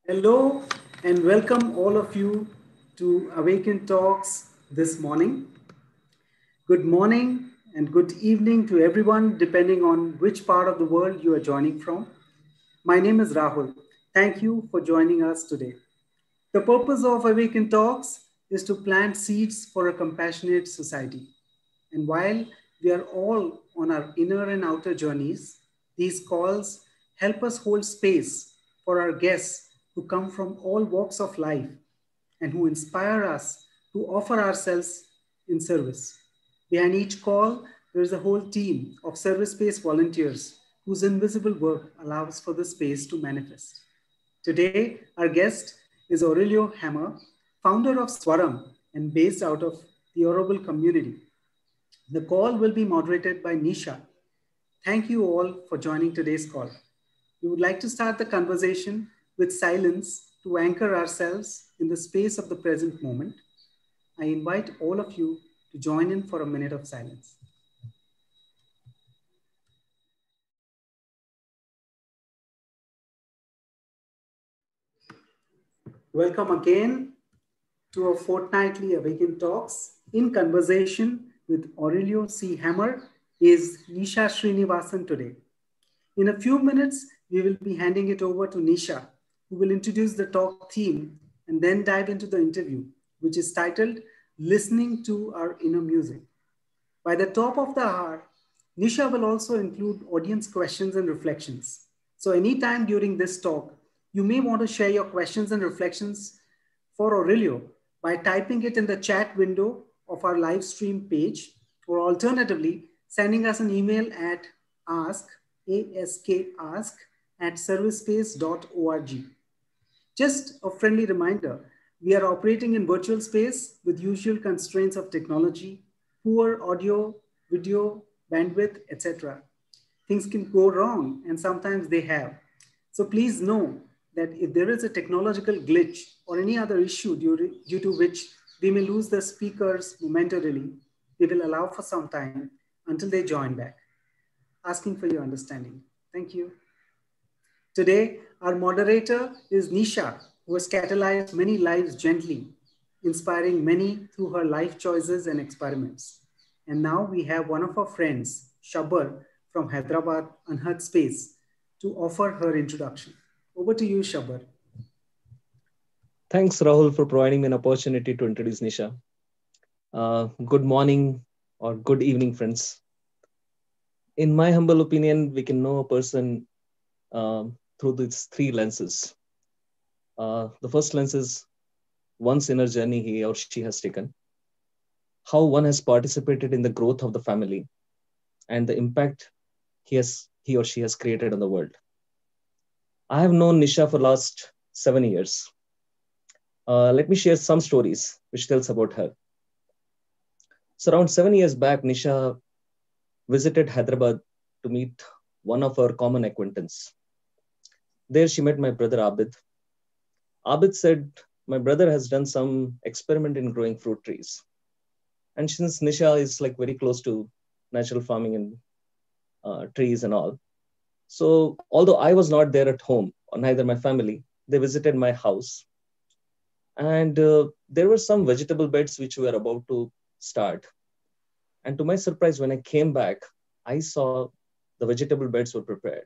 Hello and welcome all of you to Awaken Talks this morning. Good morning and good evening to everyone, depending on which part of the world you are joining from. My name is Rahul. Thank you for joining us today. The purpose of Awaken Talks is to plant seeds for a compassionate society. And while we are all on our inner and outer journeys, these calls help us hold space for our guests who come from all walks of life and who inspire us to offer ourselves in service. Behind each call, there is a whole team of service based volunteers whose invisible work allows for the space to manifest. Today, our guest is Aurelio Hammer, founder of Swaram and based out of the Orable community. The call will be moderated by Nisha. Thank you all for joining today's call. We would like to start the conversation with silence to anchor ourselves in the space of the present moment. I invite all of you to join in for a minute of silence. Welcome again to our fortnightly Awaken Talks. In conversation with Aurelio C. Hammer is Nisha Srinivasan today. In a few minutes, we will be handing it over to Nisha, who will introduce the talk theme and then dive into the interview, which is titled Listening to Our Inner Music. By the top of the hour, Nisha will also include audience questions and reflections. So, anytime during this talk, you may want to share your questions and reflections for Aurelio by typing it in the chat window of our live stream page, or alternatively, sending us an email at ask at servicespace.org. Just a friendly reminder, we are operating in virtual space with usual constraints of technology, poor audio, video, bandwidth, etc. Things can go wrong, and sometimes they have. So please know that if there is a technological glitch or any other issue due to which we may lose the speakers momentarily, we will allow for some time until they join back. Asking for your understanding. Thank you. Today, our moderator is Nisha, who has catalyzed many lives gently, inspiring many through her life choices and experiments. And now we have one of our friends, Shabar from Hyderabad, Unheard Space, to offer her introduction. Over to you, Shabar. Thanks, Rahul, for providing me an opportunity to introduce Nisha. Good morning or good evening, friends. In my humble opinion, we can know a person through these three lenses. The first lens is one's inner journey he or she has taken, how one has participated in the growth of the family, and the impact he or she has created on the world. I have known Nisha for last 7 years. Let me share some stories which tells about her. So around 7 years back, Nisha visited Hyderabad to meet one of our common acquaintance. There she met my brother Abid. Abid said, my brother has done some experiment in growing fruit trees. And since Nisha is like very close to natural farming and trees and all, so although I was not there at home, or neither my family, they visited my house. And there were some vegetable beds which were about to start. And to my surprise, when I came back, I saw the vegetable beds were prepared.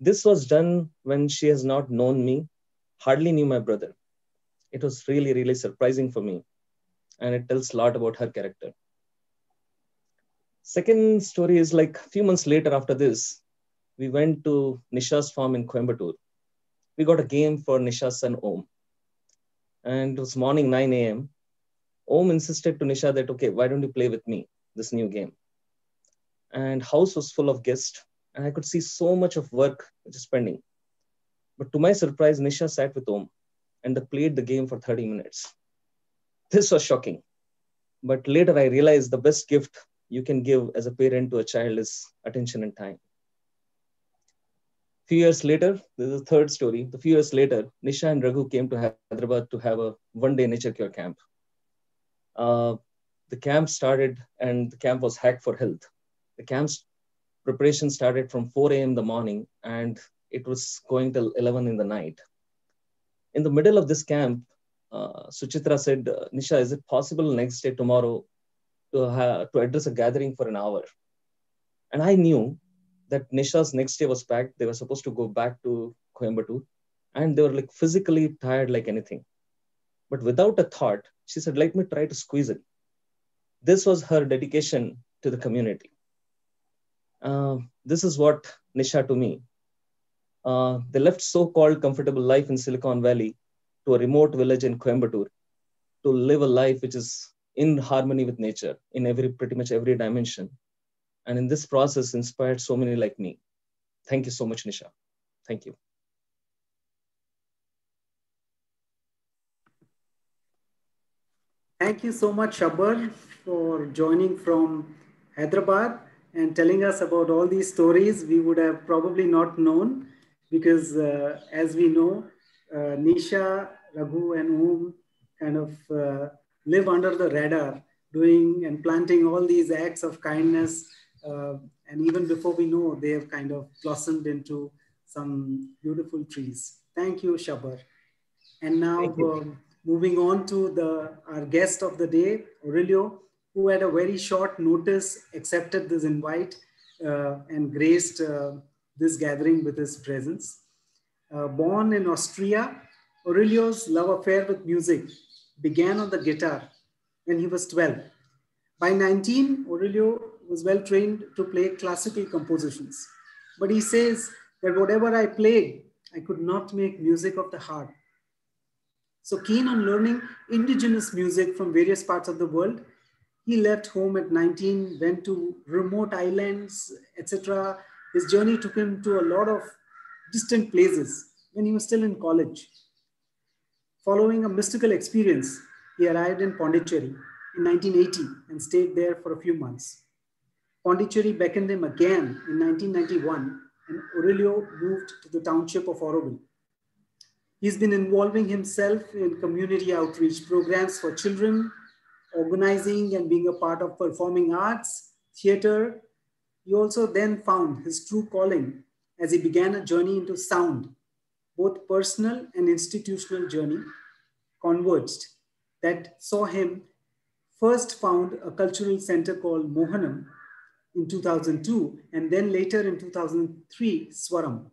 This was done when she has not known me, hardly knew my brother. It was really, really surprising for me. And it tells a lot about her character. Second story is like a few months later after this, we went to Nisha's farm in Coimbatore. We got a game for Nisha's son Om. And it was morning 9 a.m. Om insisted to Nisha that, okay, why don't you play with me, this new game? And house was full of guests, and I could see so much of work which is pending. But to my surprise, Nisha sat with Om and they played the game for 30 minutes. This was shocking. But later I realized the best gift you can give as a parent to a child is attention and time. Few years later, this is the third story. A few years later, Nisha and Raghu came to Hyderabad to have a one-day nature cure camp. Uh, the camp started and the camp was Hack for Health. The camp's preparation started from 4 a.m. in the morning and it was going till 11 in the night. In the middle of this camp, Suchitra said, Nisha, is it possible next day, tomorrow, to address a gathering for an hour? And I knew that Nisha's next day was packed. They were supposed to go back to Coimbatore, and they were like physically tired like anything. But without a thought, she said, let me try to squeeze it. This was her dedication to the community. This is what Nisha to me. They left so-called comfortable life in Silicon Valley to a remote village in Coimbatore to live a life which is in harmony with nature in pretty much every dimension. And in this process, inspired so many like me. Thank you so much, Nisha. Thank you. Thank you so much, Shabar, for joining from Hyderabad and telling us about all these stories we would have probably not known because, as we know, Nisha, Raghu, and Om kind of live under the radar, doing and planting all these acts of kindness. And even before we know, they have kind of blossomed into some beautiful trees. Thank you, Shabar. And now Thank you. moving on to our guest of the day, Aurelio, who had a very short notice accepted this invite and graced this gathering with his presence. Born in Austria, Aurelio's love affair with music began on the guitar when he was 12. By 19, Aurelio was well trained to play classical compositions. But he says that whatever I played, I could not make music of the heart. So keen on learning indigenous music from various parts of the world, he left home at 19, went to remote islands, etc. His journey took him to a lot of distant places when he was still in college. Following a mystical experience, he arrived in Pondicherry in 1980 and stayed there for a few months. Pondicherry beckoned him again in 1991, and Aurelio moved to the township of Oroville. He's been involving himself in community outreach programs for children, organizing and being a part of performing arts, theater. He also then found his true calling as he began a journey into sound, both personal and institutional journey converged that saw him first found a cultural center called Mohanam in 2002 and then later in 2003, Swaram.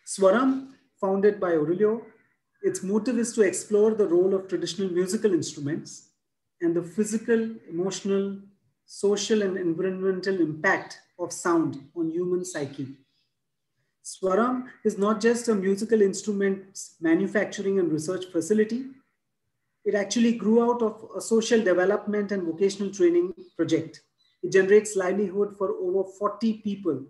Swaram, founded by Aurelio, its motive is to explore the role of traditional musical instruments and the physical, emotional, social, and environmental impact of sound on human psyche. Swaram is not just a musical instruments manufacturing and research facility. It actually grew out of a social development and vocational training project. It generates livelihood for over 40 people,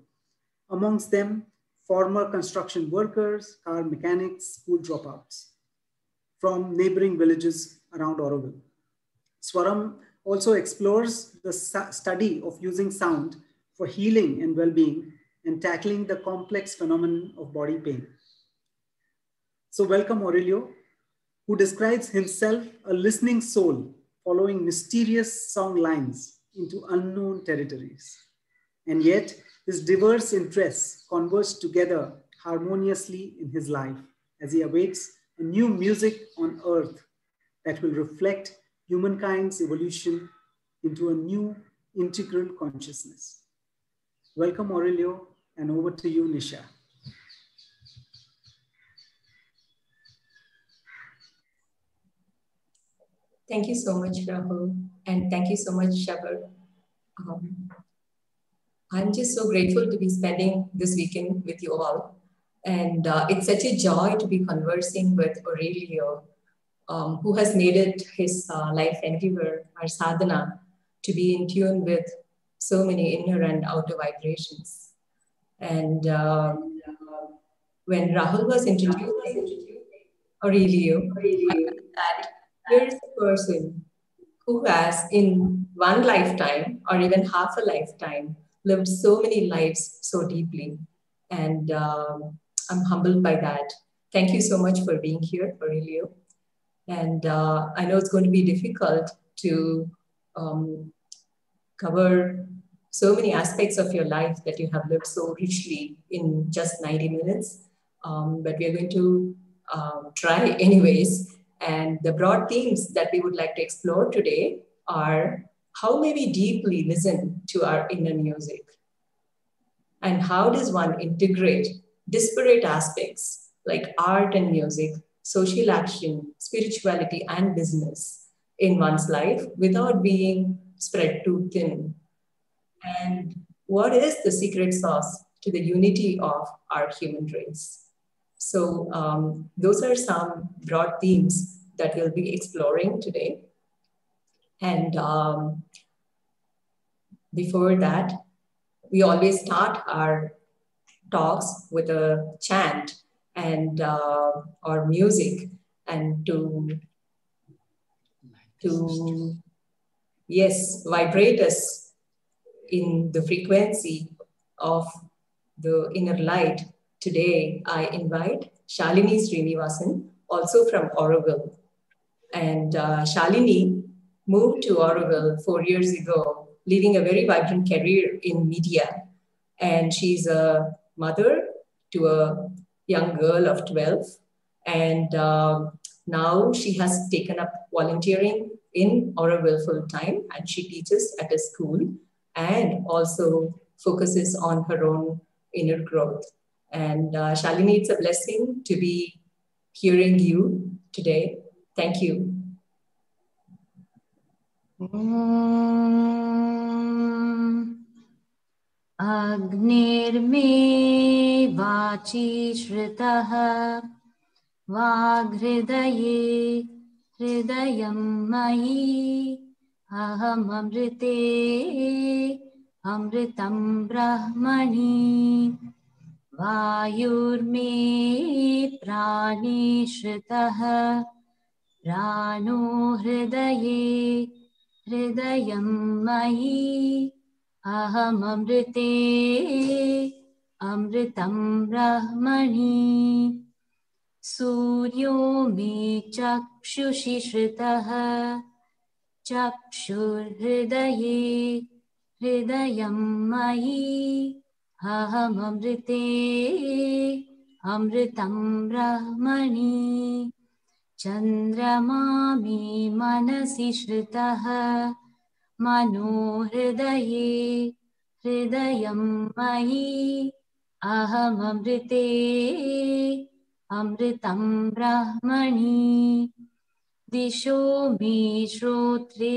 amongst them former construction workers, car mechanics, school dropouts from neighboring villages around Oroville. Swaram also explores the study of using sound for healing and well-being and tackling the complex phenomenon of body pain. So welcome Aurelio, who describes himself a listening soul following mysterious song lines into unknown territories. And yet, his diverse interests converge together harmoniously in his life as he awaits a new music on earth that will reflect humankind's evolution into a new integral consciousness. Welcome, Aurelio, and over to you, Nisha. Thank you so much, Rahul, and thank you so much, Shabar. I'm just so grateful to be spending this weekend with you all. And it's such a joy to be conversing with Aurelio, who has made it his life endeavor, our sadhana, to be in tune with so many inner and outer vibrations. And when Rahul was introducing Aurelio, I felt that here is a person who has, in one lifetime or even half a lifetime, lived so many lives so deeply. And I'm humbled by that. Thank you so much for being here, Aurelio. And I know it's going to be difficult to cover so many aspects of your life that you have lived so richly in just 90 minutes. But we are going to try anyways. And the broad themes that we would like to explore today are how may we deeply listen to our inner music? And how does one integrate disparate aspects like art and music, social action, spirituality, and business in one's life without being spread too thin? And what is the secret sauce to the unity of our human race? So, those are some broad themes that we'll be exploring today. And before that, we always start our talks with a chant and or music, and to yes, vibrate us in the frequency of the inner light. Today, I invite Shalini Srinivasan, also from Oroville. And Shalini moved to Oroville 4 years ago, leading a very vibrant career in media. And she's a mother to a young girl of 12. And now she has taken up volunteering in Oroville full time, and she teaches at a school and also focuses on her own inner growth. And Shalini, it's a blessing to be hearing you today. Thank you. अग्निर्मे वाची श्रुतः वाग्हृदये हृदयं मयि अहममृते अमृतं ब्रह्मणि वायुर्मे प्राणे श्रुतः प्राणो हृदये हृदयं मयि अहममृते अमृतं ब्रह्मणि सूर्यो मे चक्षुषि श्रुतः चक्षुर्हृदये हृदयं मयि अहममृते अमृतं ब्रह्मणि चन्द्रमा मे मनसि श्रुतः मनो हृदये हृदयं मयि अहममृते अमृतं ब्रह्मणि दिशो मे श्रोत्रे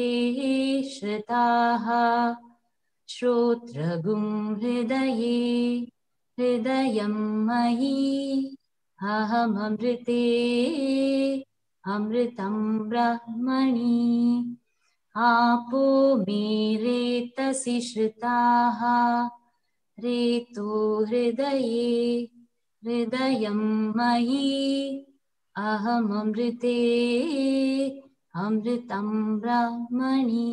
श्रुताः श्रोत्रगुं हृदये हृदयं मयि अहममृते अमृतं ब्रह्मणि आपो मे रेतसि श्रुताः रेतो हृदये हृदयं मयि अहममृते अमृतं ब्रह्मणि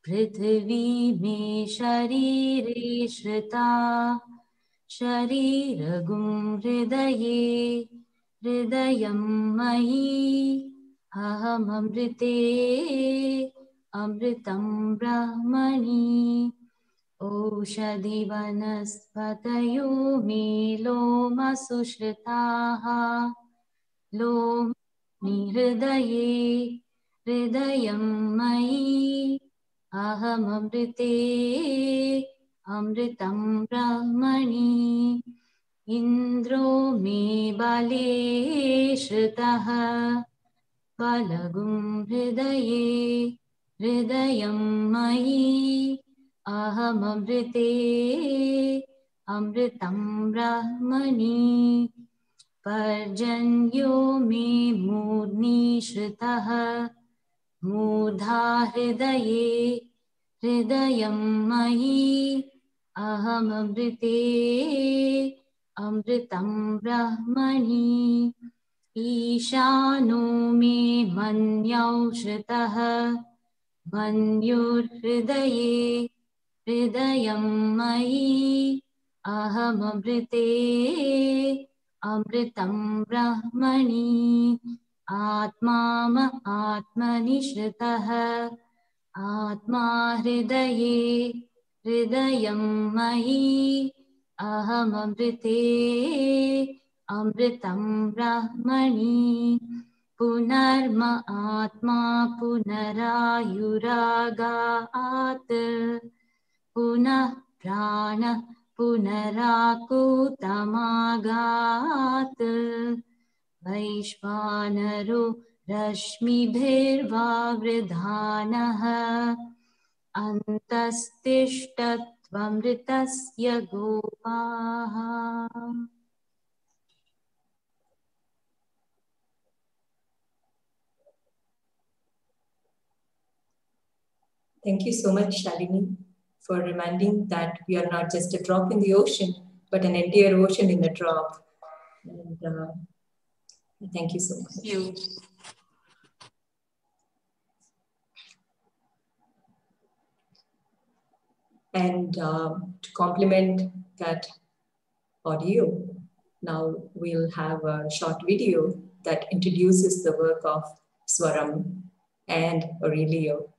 पृथिवी मे शरीरे श्रुता शरीरगुं हृदये हृदयं मयि अहममृते अमृतं ब्रह्मणि ओषधि वनस्पतयो मे लोमसु श्रुताः लोमि हृदये हृदयं मयि अहममृते अमृतं ब्रह्मणि इन्द्रो मे बले श्रुतः बलगुं हृदये हृदयं मयि अहममृते अमृतं ब्रह्मणि पर्जन्यो मे मूर्ध्नि श्रुतः मूर्धा हृदये हृदयं मयि अहममृते अमृतं ब्रह्मणि ईशानो मे मन्यौ श्रुतः मन्युर्हृदये हृदयं मयि अहममृते अमृतं ब्रह्मणि आत्मनि श्रुतः आत्मा हृदये हृदयं मयि अहममृते अमृतं ब्रह्मणि पुनर्म आत्मा पुनरायुरागात् पुनः प्राणः पुनराकुतमागात् वैश्वानरो रश्मिभिर्वावृधानः अन्तस्तिष्ठत्वमृतस्य गोपाः. Thank you so much, Shalini, for reminding that we are not just a drop in the ocean, but an entire ocean in a drop. And thank you so much. Thank you. And to complement that audio, now we'll have a short video that introduces the work of Swaram and Aurelio.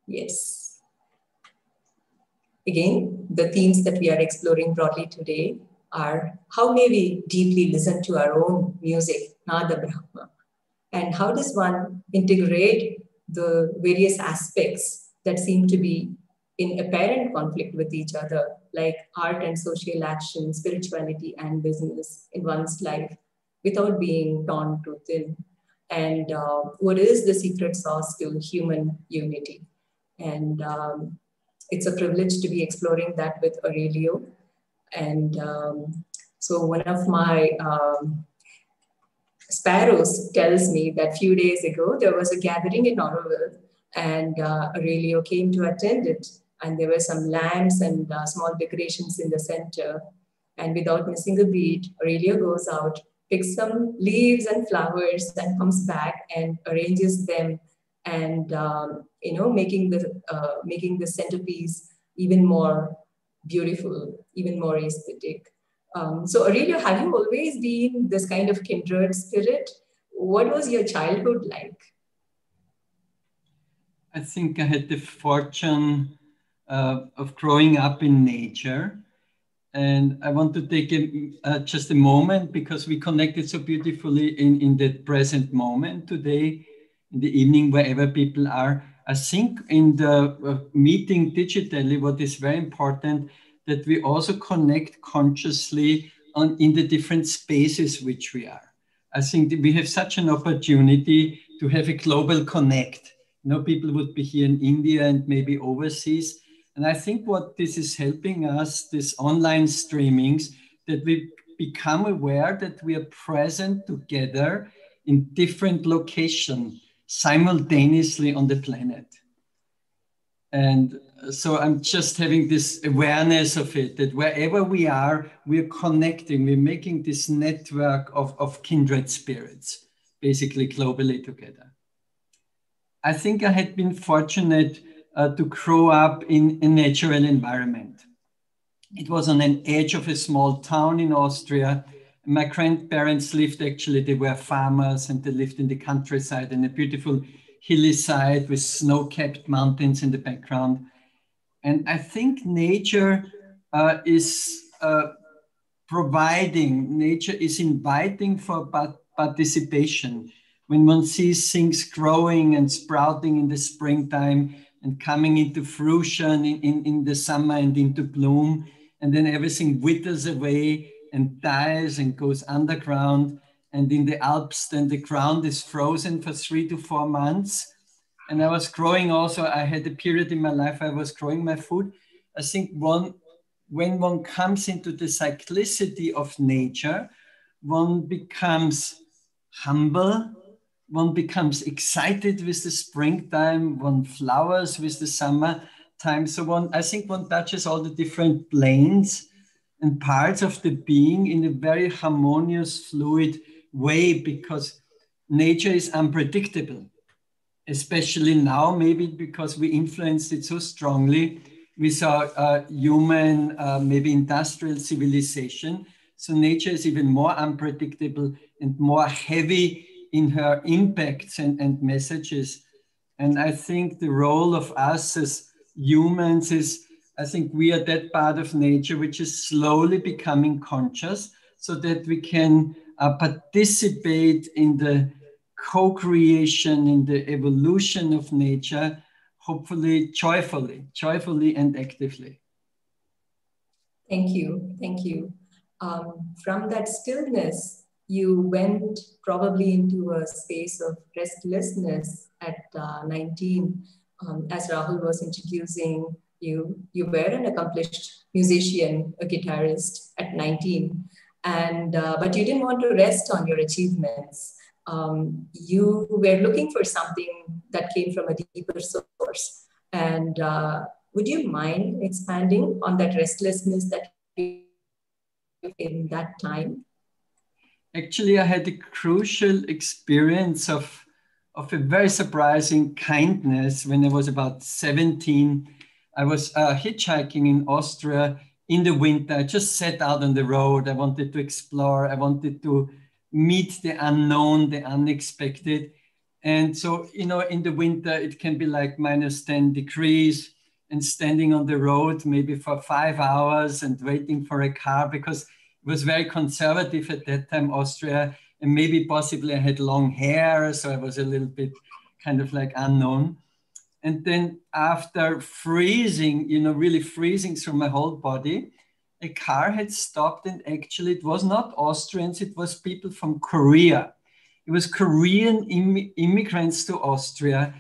Yes. Again, the themes that we are exploring broadly today are how may we deeply listen to our own music, Nada Brahma, and how does one integrate the various aspects that seem to be in apparent conflict with each other, like art and social action, spirituality and business in one's life, without being torn too thin. And what is the secret sauce to human unity? And it's a privilege to be exploring that with Aurelio. And so one of my sparrows tells me that few days ago there was a gathering in Oroville, and Aurelio came to attend it. And there were some lamps and small decorations in the center. And without missing a beat, Aurelio goes out, picks some leaves and flowers, and comes back and arranges them, and making the centerpiece even more beautiful, even more aesthetic. So Aurelio, have you always been this kind of kindred spirit? What was your childhood like? I think I had the fortune of growing up in nature. And I want to take just a moment because we connected so beautifully in that present moment today, in the evening, wherever people are. I think in the meeting digitally, what is very important, that we also connect consciously in the different spaces which we are. I think that we have such an opportunity to have a global connect. People would be here in India and maybe overseas. And I think what this is helping us, this online streamings, that we become aware that we are present together in different locations simultaneously on the planet. And so I'm just having this awareness of it, that wherever we are connecting, we're making this network of kindred spirits, basically globally together. I think I had been fortunate to grow up in a natural environment. It was on an edge of a small town in Austria. My grandparents lived, actually, they were farmers and they lived in the countryside in a beautiful hilly side with snow-capped mountains in the background. And I think nature is providing, nature is inviting for participation. When one sees things growing and sprouting in the springtime and coming into fruition in the summer and into bloom, and then everything withers away and dies and goes underground. And in the Alps, then the ground is frozen for 3 to 4 months. And I was growing also, I had a period in my life, I was growing my food. I think when one comes into the cyclicity of nature, one becomes humble, one becomes excited with the springtime, one flowers with the summertime. So I think one touches all the different planes and parts of the being in a very harmonious, fluid way, because nature is unpredictable, especially now, maybe because we influenced it so strongly with our human, maybe industrial civilization. So nature is even more unpredictable and more heavy in her impacts and messages. And I think the role of us as humans is, I think we are that part of nature which is slowly becoming conscious, so that we can participate in the co-creation, in the evolution of nature, hopefully joyfully and actively. Thank you, thank you. From that stillness, you went probably into a space of restlessness at 19. As Rahul was introducing you, you were an accomplished musician, a guitarist at 19, and but you didn't want to rest on your achievements. You were looking for something that came from a deeper source. And would you mind expanding on that restlessness that you in that time? Actually, I had a crucial experience of a very surprising kindness when I was about 17. I was hitchhiking in Austria in the winter. I just set out on the road. I wanted to explore. I wanted to meet the unknown, the unexpected. And so, in the winter, it can be like minus 10 degrees, and standing on the road maybe for 5 hours and waiting for a car, because it was very conservative at that time, Austria, and maybe possibly I had long hair, so I was a little bit kind of like unknown. And then after freezing, really freezing through my whole body, a car had stopped, and actually it was not Austrians, it was people from Korea. It was Korean immigrants to Austria.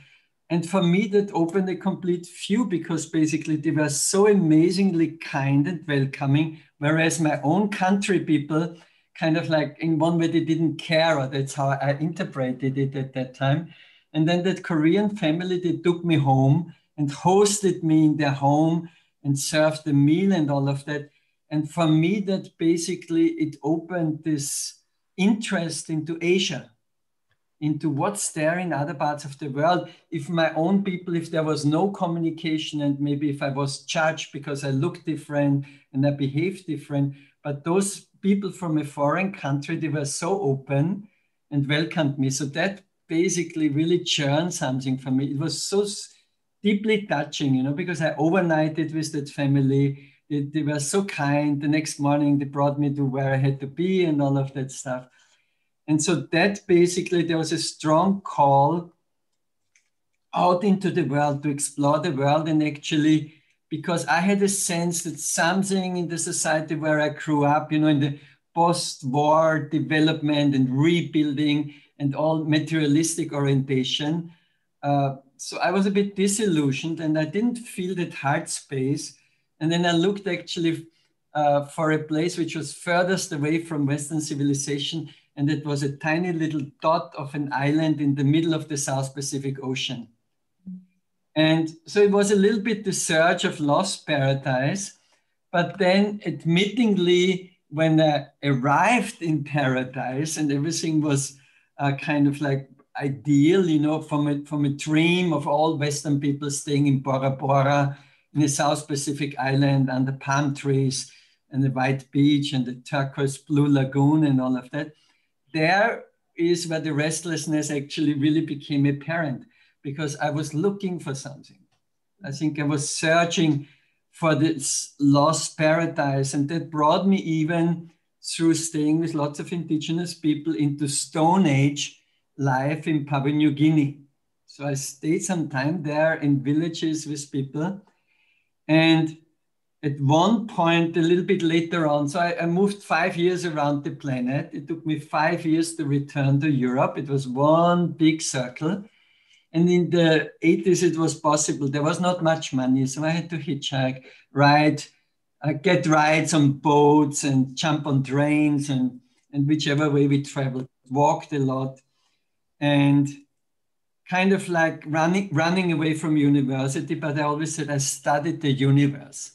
And for me, that opened a complete view, because basically they were so amazingly kind and welcoming, whereas my own country people kind of like in one way they didn't care, or that's how I interpreted it at that time. And then that Korean family, they took me home and hosted me in their home and served the meal and all of that. And for me, that basically it opened this interest into Asia, into what's there in other parts of the world. If my own people, if there was no communication, and maybe if I was judged because I looked different and I behaved different, but those people from a foreign country, they were so open and welcomed me. So that basically really churned something for me. It was so deeply touching, you know, because I overnighted with that family. They were so kind. The next morning, they brought me to where I had to be and all of that stuff. And so that basically, there was a strong call out into the world to explore the world. And actually, because I had a sense that something in the society where I grew up, you know, in the post-war development and rebuilding and all materialistic orientation. So I was a bit disillusioned and I didn't feel that heart space. And then I looked actually for a place which was furthest away from Western civilization. And it was a tiny little dot of an island in the middle of the South Pacific Ocean. And so it was a little bit the search of lost paradise. But then admittingly, when I arrived in paradise and everything was kind of like ideal, you know, from a dream of all Western people staying in Bora Bora, in a South Pacific island under palm trees and the white beach and the turquoise blue lagoon and all of that. There is where the restlessness actually really became apparent, because I was looking for something. I think I was searching for this lost paradise, and that brought me even through staying with lots of indigenous people into Stone Age life in Papua New Guinea. So I stayed some time there in villages with people. And at one point, a little bit later on, so I moved 5 years around the planet. It took me 5 years to return to Europe. It was one big circle. And in the 80s, it was possible. There was not much money, so I had to hitchhike, ride, get rides on boats and jump on trains and whichever way we traveled, walked a lot. And kind of like running away from university, but I always said I studied the universe.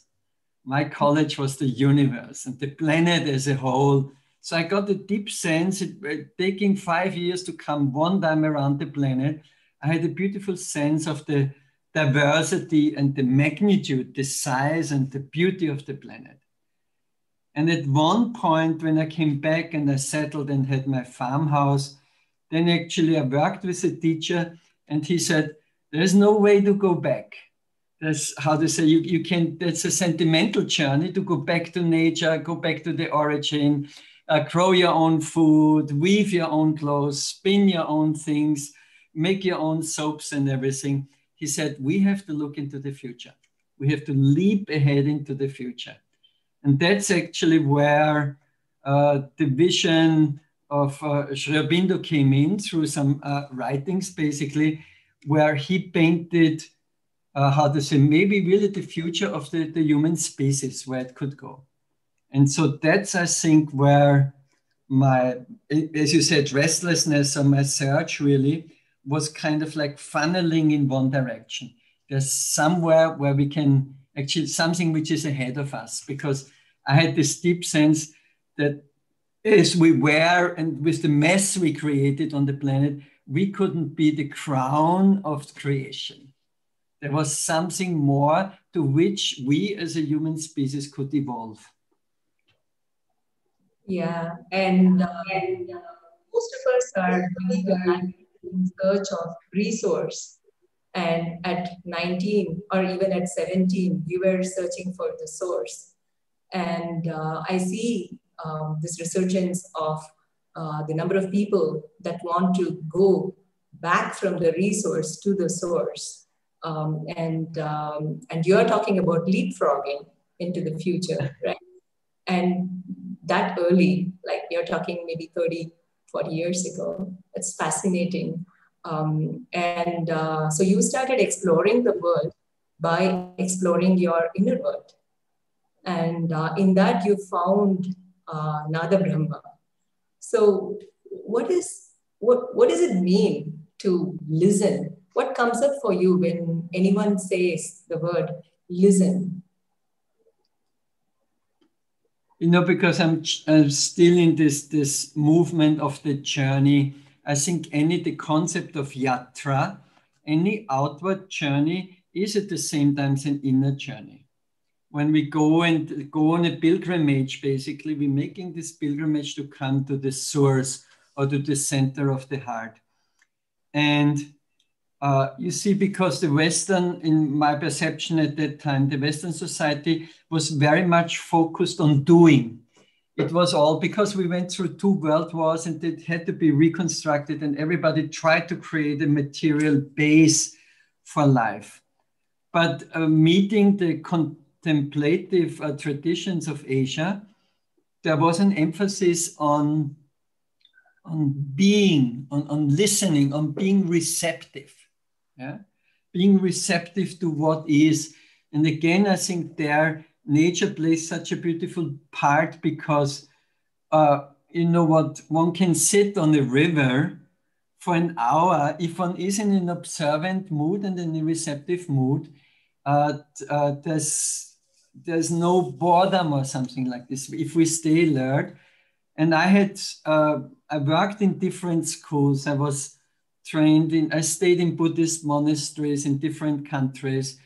My college was the universe and the planet as a whole. So I got a deep sense, taking 5 years to come one time around the planet, I had a beautiful sense of the diversity and the magnitude, the size and the beauty of the planet. And at one point when I came back and I settled and had my farmhouse, then actually I worked with a teacher and he said, there's no way to go back. That's how to say, you can, that's a sentimental journey to go back to nature, go back to the origin, grow your own food, weave your own clothes, spin your own things, make your own soaps and everything. He said, we have to look into the future. We have to leap ahead into the future. And that's actually where the vision of Sri Aurobindo came in through some writings, basically, where he painted, how to say, maybe really the future of the human species, where it could go. And so that's, I think, where my, as you said, restlessness or my search really was kind of like funneling in one direction. There's somewhere where we can actually, something which is ahead of us, because I had this deep sense that as we were and with the mess we created on the planet, we couldn't be the crown of creation. There was something more to which we as a human species could evolve. Yeah, and most of us are living a life in search of resource. And at 19 or even at 17, we were searching for the source. And I see this resurgence of the number of people that want to go back from the resource to the source. And you're talking about leapfrogging into the future, right? And that early, like you're talking maybe 30, 40 years ago, it's fascinating. So you started exploring the world by exploring your inner world. And in that you found Nada Brahma. So what does it mean to listen? What comes up for you when anyone says the word listen? You know, because I'm still in this movement of the journey. I think the concept of yatra, any outward journey is at the same time an inner journey. When we go on a pilgrimage, basically, we're making this pilgrimage to come to the source or to the center of the heart. And You see, because the Western, in my perception at that time, the Western society was very much focused on doing. It was all because we went through 2 world wars and it had to be reconstructed, and everybody tried to create a material base for life. But meeting the contemplative traditions of Asia, there was an emphasis on being, on listening, on being receptive. Yeah? Being receptive to what is. And again, I think there nature plays such a beautiful part, because you know what, one can sit on a river for an hour if one is in an observant mood and in a receptive mood. There's no boredom or something like this if we stay alert. And I worked in different schools. I was trained I stayed in Buddhist monasteries in different countries,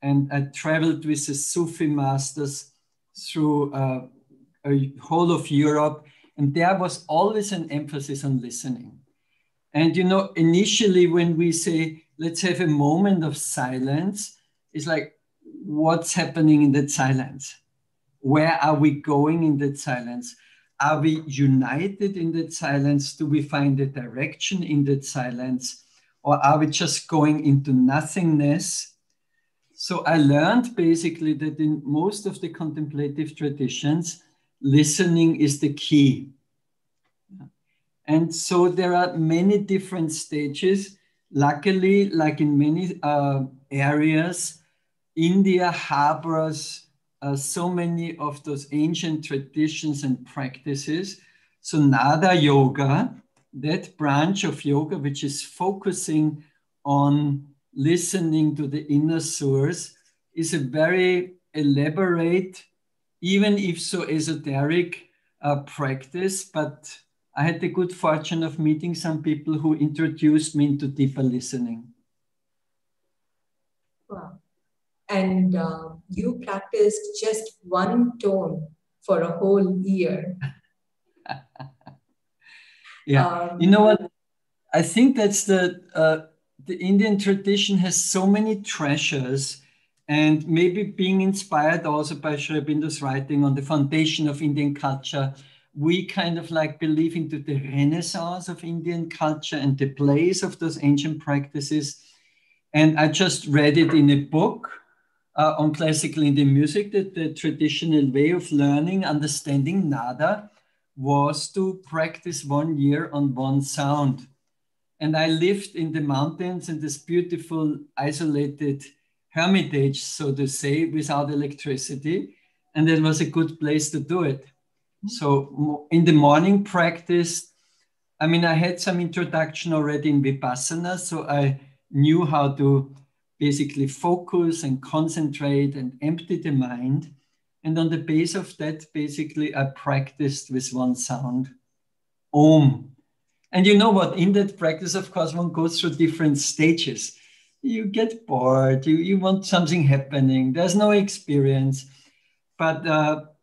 and I traveled with the Sufi masters through a whole of Europe. And there was always an emphasis on listening. And, you know, initially when we say, let's have a moment of silence, it's like, what's happening in that silence? Where are we going in that silence? Are we united in that silence? Do we find a direction in that silence? Or are we just going into nothingness? So I learned basically that in most of the contemplative traditions, listening is the key. And so there are many different stages. Luckily, like in many areas, India harbors so many of those ancient traditions and practices. So Nada Yoga, that branch of yoga which is focusing on listening to the inner source, is a very elaborate, even if so esoteric practice. But I had the good fortune of meeting some people who introduced me into deeper listening. Wow. And you practiced just one tone for a whole year. Yeah, you know what? I think that's the Indian tradition has so many treasures, and maybe being inspired also by Sri Aurobindo's writing on the foundation of Indian culture, we kind of like believe into the renaissance of Indian culture and the place of those ancient practices. And I just read it in a book on classical Indian music, that the traditional way of learning, understanding nada, was to practice 1 year on one sound. And I lived in the mountains in this beautiful isolated hermitage, so to say, without electricity. And it was a good place to do it. So in the morning practice, I mean, I had some introduction already in Vipassana, so I knew how to basically focus and concentrate and empty the mind. And on the base of that, basically, I practiced with one sound, Om. And you know what? In that practice, of course, one goes through different stages. You get bored, you want something happening, there's no experience. But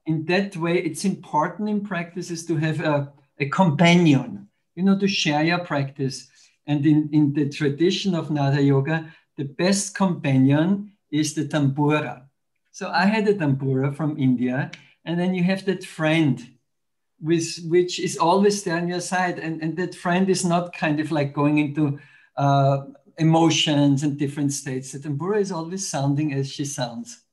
in that way, it's important in practices to have a companion, you know, to share your practice. And in the tradition of Nada Yoga, the best companion is the tambura. So I had a tambura from India, and then you have that friend which is always there on your side. And that friend is not kind of like going into emotions and different states. The tambura is always sounding as she sounds.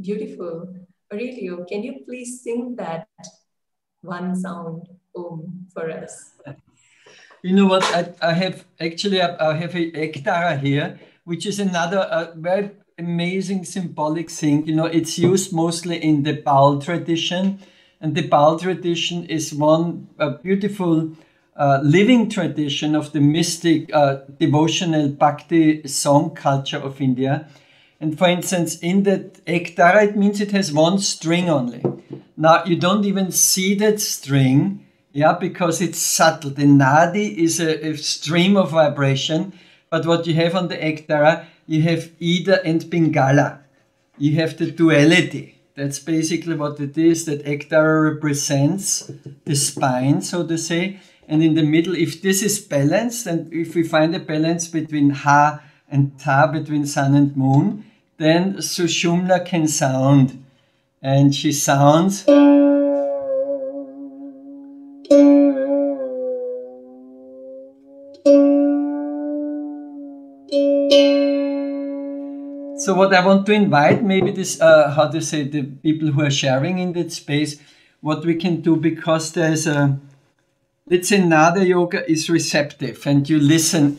Beautiful. Aurelio, can you please sing that one sound, Om, for us? You know what? I have a ektara here, which is another very amazing symbolic thing. You know, it's used mostly in the Baul tradition. And the Baul tradition is one beautiful living tradition of the mystic devotional bhakti song culture of India. And for instance, in that ektara, it means it has one string only. Now, you don't even see that string, yeah, because it's subtle. The nadi is a stream of vibration, but what you have on the ektara, you have Ida and Pingala. You have the duality. That's basically what it is, that ektara represents the spine, so to say, And in the middle, if this is balanced, and if we find a balance between Ha and Ta, between sun and moon, then Sushumna can sound. And she sounds. So what I want to invite, maybe this, how to say, the people who are sharing in that space, what we can do, because there's a, let's say Nada Yoga is receptive, and you listen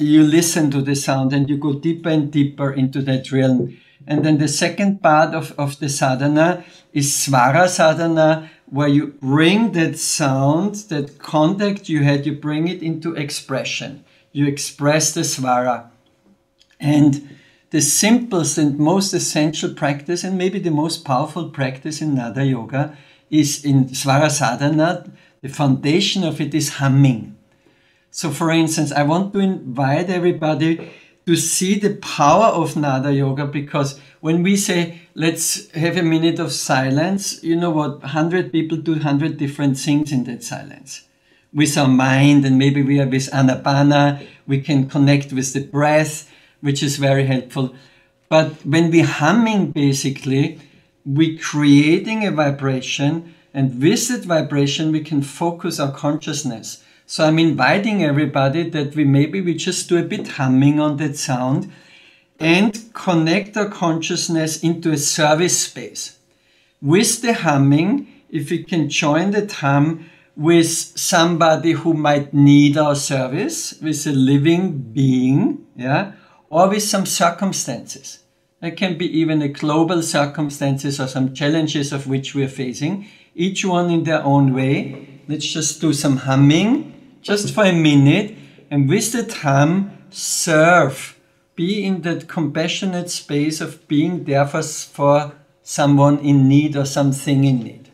to the sound, and you go deeper and deeper into that realm. And then the second part of the sadhana is Svara sadhana, where you bring that sound, that contact you had, you bring it into expression. You express the Svara. And the simplest and most essential practice, and maybe the most powerful practice in Nada Yoga, is in Svara sadhana. The foundation of it is humming. So for instance, I want to invite everybody to see the power of Nada Yoga, because when we say, let's have a minute of silence, you know what, 100 people do 100 different things in that silence. With our mind, and maybe we are with Anapana, we can connect with the breath, which is very helpful. But when we're humming, basically, we're creating a vibration, and with that vibration, we can focus our consciousness. So I'm inviting everybody that we just do a bit humming on that sound and connect our consciousness into a service space. With the humming, if we can join that hum with somebody who might need our service, with a living being, yeah, or with some circumstances. It can be even a global circumstances or some challenges of which we are facing, each one in their own way. Let's just do some humming, just for a minute, and with that hum, serve. Be in that compassionate space of being there for someone in need or something in need.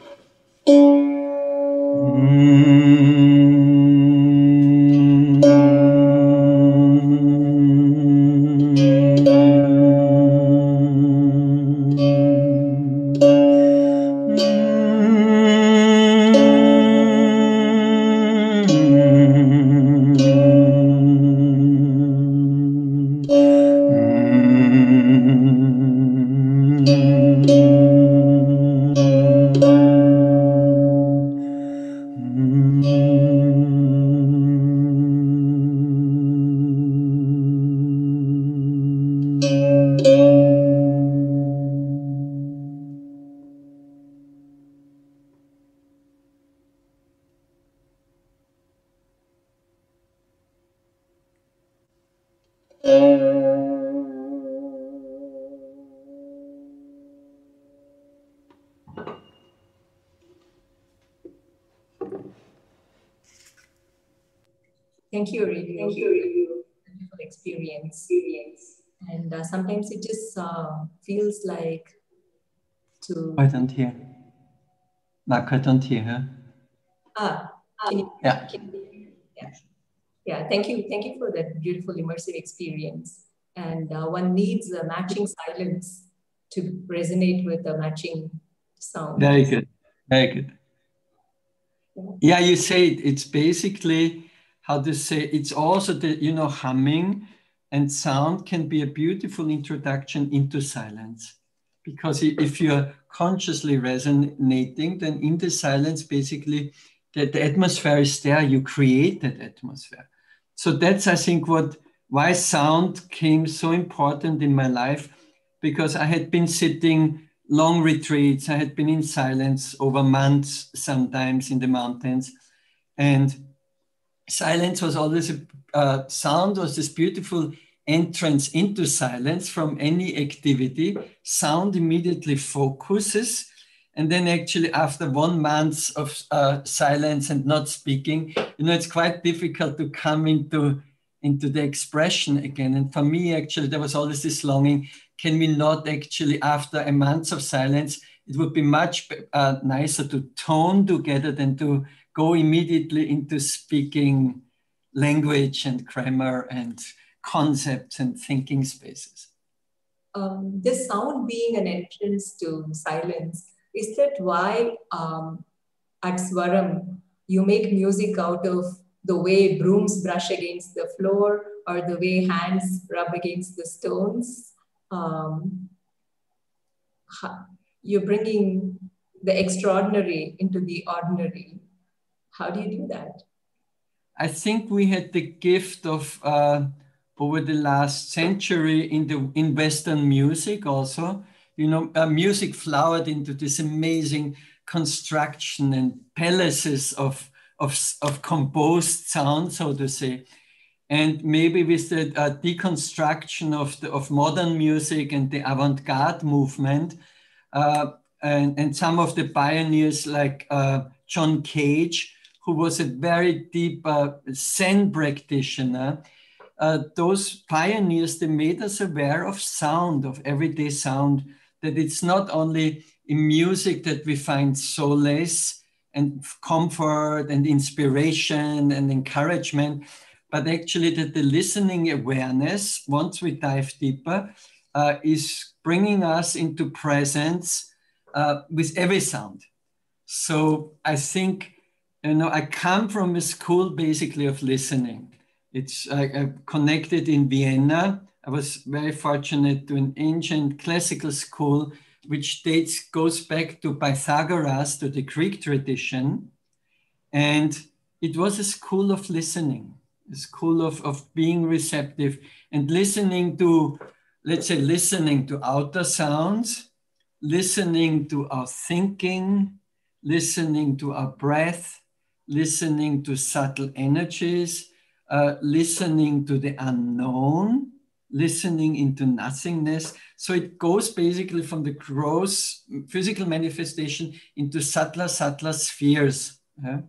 Thank you, Aurelio, for your beautiful experience. And sometimes it just feels like to... I don't hear. Mark, I don't hear her. Can you? Yeah. Yeah, thank you for that beautiful immersive experience. And one needs a matching silence to resonate with the matching sound. Very good. Very good. Yeah, you say it's basically, how to say, it's also the, humming and sound can be a beautiful introduction into silence. Because if you're consciously resonating, then in the silence, basically, the atmosphere is there, you create that atmosphere. So that's, I think, why sound came so important in my life, because I had been sitting long retreats, I had been in silence over months, sometimes in the mountains, and silence was always sound was this beautiful entrance into silence from any activity. Sound immediately focuses. And then actually after 1 month of silence and not speaking, it's quite difficult to come into the expression again. And for me, actually, there was always this longing, can we not actually, after a month of silence, it would be much nicer to tone together than to go immediately into speaking language and grammar and concepts and thinking spaces. This sound being an entrance to silence, is that why at Swaram you make music out of the way brooms brush against the floor or the way hands rub against the stones. You're bringing the extraordinary into the ordinary. How do you do that? I think we had the gift of over the last century in Western music also. You know, music flowered into this amazing construction and palaces of composed sound, so to say. And maybe with the deconstruction of modern music and the avant-garde movement, and some of the pioneers like John Cage, who was a very deep Zen practitioner, those pioneers, they made us aware of sound, of everyday sound, that it's not only in music that we find solace and comfort and inspiration and encouragement, but actually that the listening awareness, once we dive deeper, is bringing us into presence with every sound. So I think, you know, I come from a school basically of listening. It's I connected in Vienna. I was very fortunate to an ancient classical school, which goes back to Pythagoras, to the Greek tradition. And it was a school of listening, a school of being receptive and listening to, let's say, listening to outer sounds, listening to our thinking, listening to our breath, listening to subtle energies, listening to the unknown, listening into nothingness. So it goes basically from the gross physical manifestation into subtler spheres. Yeah?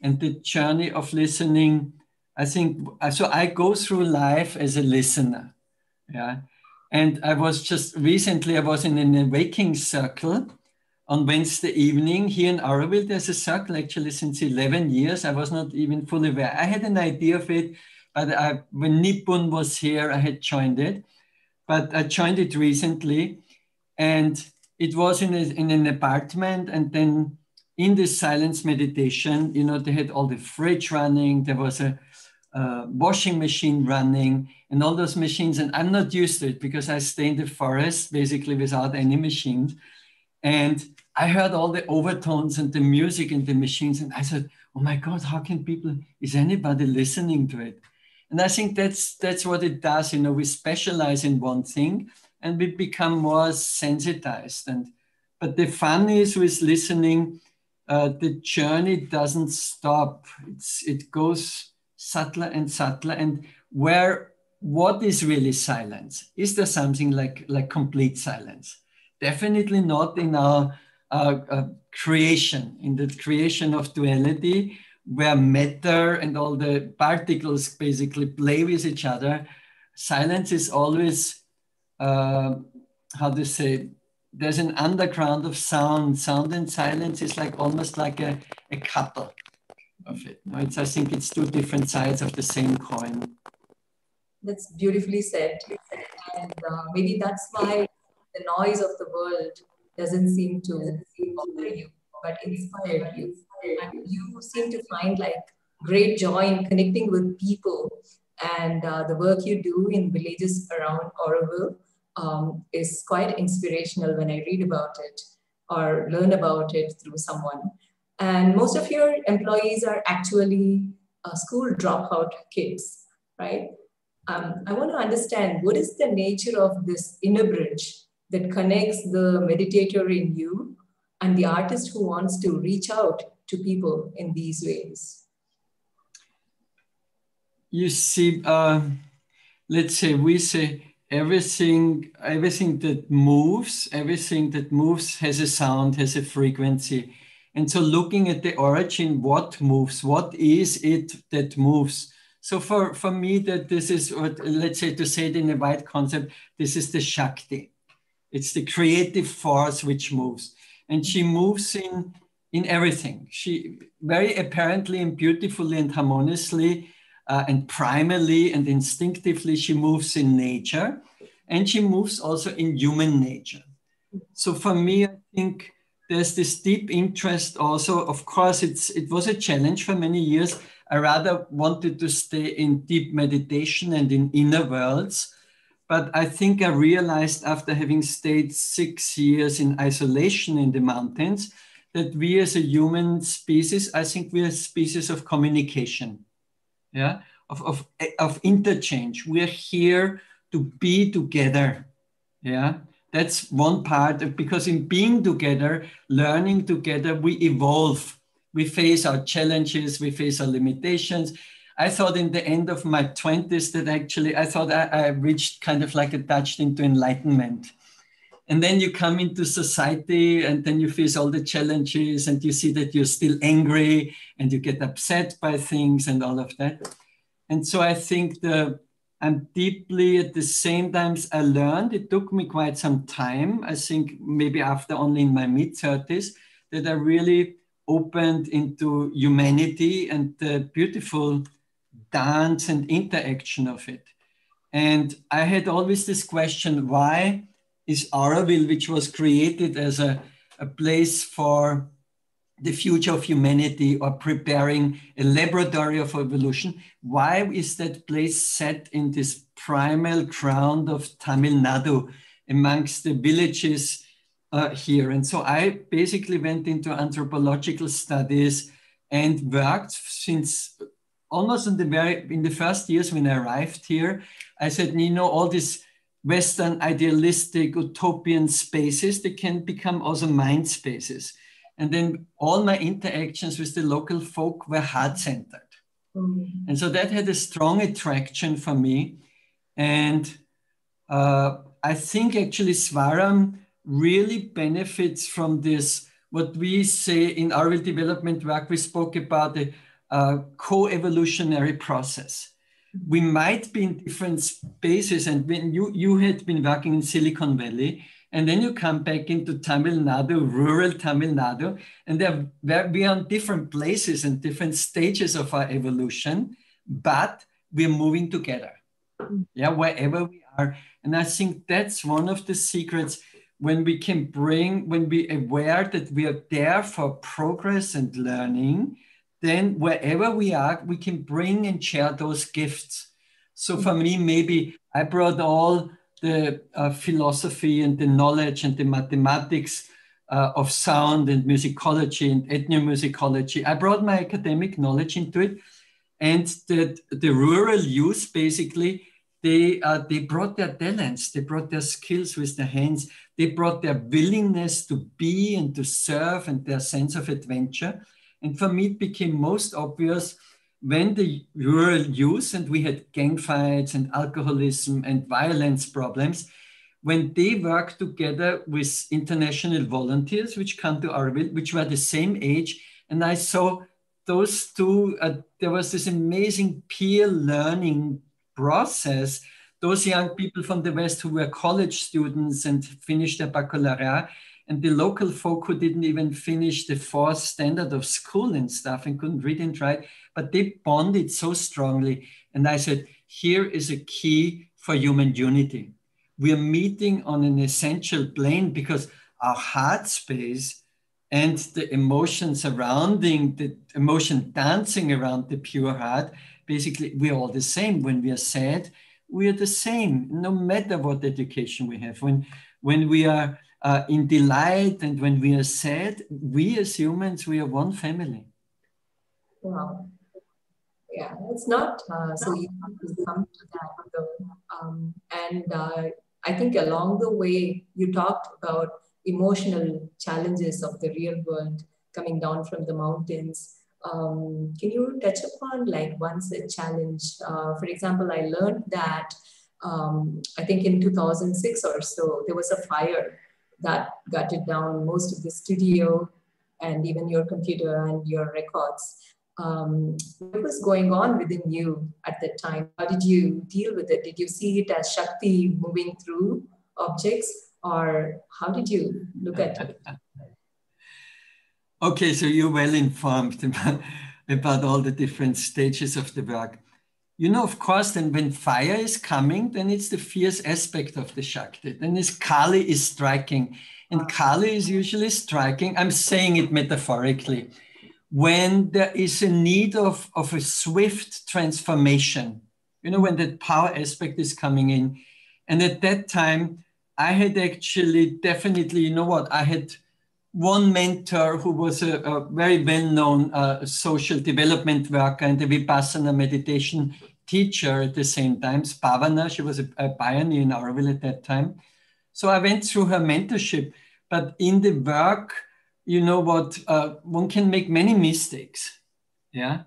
And the journey of listening, I think, so I go through life as a listener. Yeah. And I was in an awakening circle on Wednesday evening here in Auroville. There's a circle actually since 11 years. I was not even fully aware. I had an idea of it, but when Nippon was here, I had joined it. But I joined it recently, and it was in an apartment. And then in this silence meditation, you know, they had all the fridge running. There was a washing machine running and all those machines. And I'm not used to it because I stay in the forest basically without any machines. And I heard all the overtones and the music in the machines. And I said, oh my God, how can is anybody listening to it? And I think that's what it does. You know, we specialize in one thing and we become more sensitized. But the fun is with listening, the journey doesn't stop. It goes subtler and subtler. And what is really silence? Is there something like complete silence? Definitely not in our creation, in the creation of duality, where matter and all the particles basically play with each other. Silence is always, how to say, there's an underground of sound. Sound and silence is almost like a couple of it. No, I think it's two different sides of the same coin. That's beautifully said. And maybe that's why the noise of the world doesn't seem to bother you, but inspire you. And you seem to find great joy in connecting with people. And the work you do in villages around Auroville is quite inspirational when I read about it or learn about it through someone. And most of your employees are actually school dropout kids, right? I want to understand, what is the nature of this inner bridge that connects the meditator in you and the artist who wants to reach out to people in these ways? You see, let's say we say everything that moves has a sound, has a frequency. And so looking at the origin, what moves, what is it that moves? So for me, that this is what, let's say, to say it in a wide concept, this is the Shakti. It's the creative force which moves. And she moves in everything. She very apparently and beautifully and harmoniously and primarily and instinctively, she moves in nature. And she moves also in human nature. So for me, I think there's this deep interest also. Of course, it was a challenge for many years. I rather wanted to stay in deep meditation and in inner worlds. But I think I realized after having stayed 6 years in isolation in the mountains, that we as a human species, I think we are a species of communication, yeah, of interchange. We are here to be together, yeah. That's one part, because in being together, learning together, we evolve. We face our challenges, we face our limitations. I thought in the end of my 20s that actually, I thought I reached kind of like a touched into enlightenment. And then you come into society and then you face all the challenges and you see that you're still angry and you get upset by things and all of that. And so I think I'm deeply, at the same time I learned, it took me quite some time, I think maybe after only in my mid-30s, that I really opened into humanity and the beautiful dance and interaction of it. And I had always this question, why is Auroville, which was created as a place for the future of humanity or preparing a laboratory of evolution, why is that place set in this primal ground of Tamil Nadu amongst the villages here? And so I basically went into anthropological studies and worked since almost in the first years when I arrived here. I said, you know, all these Western idealistic utopian spaces, they can become also mind spaces. And then all my interactions with the local folk were heart-centered. And so that had a strong attraction for me. And I think actually Swaram really benefits from this, what we say in our development work, we spoke about the co-evolutionary process. We might be in different spaces, and when you had been working in Silicon Valley, and then you come back into Tamil Nadu, rural Tamil Nadu, and we are in different places and different stages of our evolution, but we're moving together, yeah, wherever we are. And I think that's one of the secrets when we aware that we are there for progress and learning, then wherever we are, we can bring and share those gifts. So for me, maybe I brought all the philosophy and the knowledge and the mathematics of sound and musicology and ethnomusicology. I brought my academic knowledge into it. And the rural youth, basically, they brought their talents, they brought their skills with their hands, they brought their willingness to be and to serve and their sense of adventure. And for me, it became most obvious when the rural youth, and we had gang fights and alcoholism and violence problems, when they worked together with international volunteers, which come to Auroville, which were the same age, and I saw those two, there was this amazing peer learning process. Those young people from the West who were college students and finished their baccalaureate, and the local folk who didn't even finish the 4th standard of school and stuff and couldn't read and write, but they bonded so strongly. And I said, here is a key for human unity. We are meeting on an essential plane because our heart space and the emotion surrounding, the emotion dancing around the pure heart, basically we're all the same. When we are sad, we are the same, no matter what education we have. When we are in delight and when we are sad, we as humans, we are one family. Wow. Yeah, it's not so easy to come to that though. And I think along the way, you talked about emotional challenges of the real world coming down from the mountains. Can you touch upon like once a challenge? For example, I learned that I think in 2006 or so, there was a fire that gutted down most of the studio and even your computer and your records. What was going on within you at that time? How did you deal with it? Did you see it as Shakti moving through objects, or how did you look at it? Okay, so you're well informed about all the different stages of the work. You know, of course, then when fire is coming, then it's the fierce aspect of the Shakti. Then it's Kali is striking. And Kali is usually striking, I'm saying it metaphorically, when there is a need of a swift transformation, you know, when that power aspect is coming in. And at that time, I had actually definitely, you know what, I had one mentor who was a very well-known social development worker and a Vipassana meditation teacher at the same time, Spavana. She was a pioneer in Auroville at that time. So I went through her mentorship, but in the work, you know what, one can make many mistakes, yeah?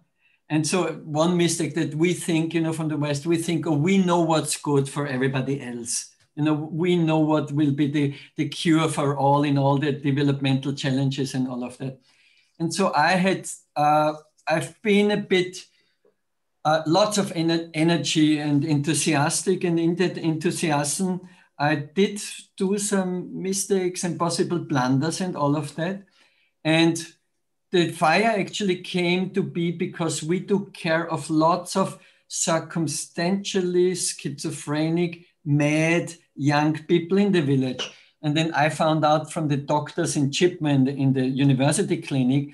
And so one mistake that we think, you know, from the West, we think, oh, we know what's good for everybody else. You know, we know what will be the cure for all in all the developmental challenges and all of that. And so I've been a bit, lots of energy and enthusiastic, and in that enthusiasm, I did do some mistakes and possible blunders and all of that. And the fire actually came to be because we took care of lots of circumstantially schizophrenic, mad young people in the village. And then I found out from the doctors in Chipman in the university clinic,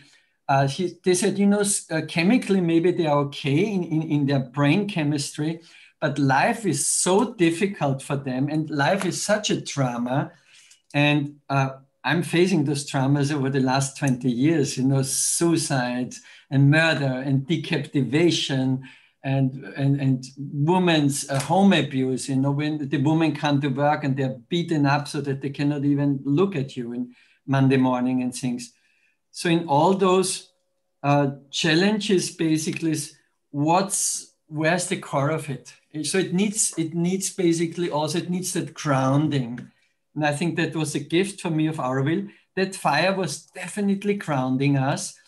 they said, you know, chemically, maybe they are okay in their brain chemistry, but life is so difficult for them and life is such a drama. And I'm facing those traumas over the last 20 years, you know, suicides and murder and decapitation and women's home abuse, you know, when the women come to work and they're beaten up so that they cannot even look at you in Monday morning and things. So in all those challenges, basically, where's the core of it? So it needs basically also, it needs that grounding. And I think that was a gift for me of Auroville. That fire was definitely grounding us.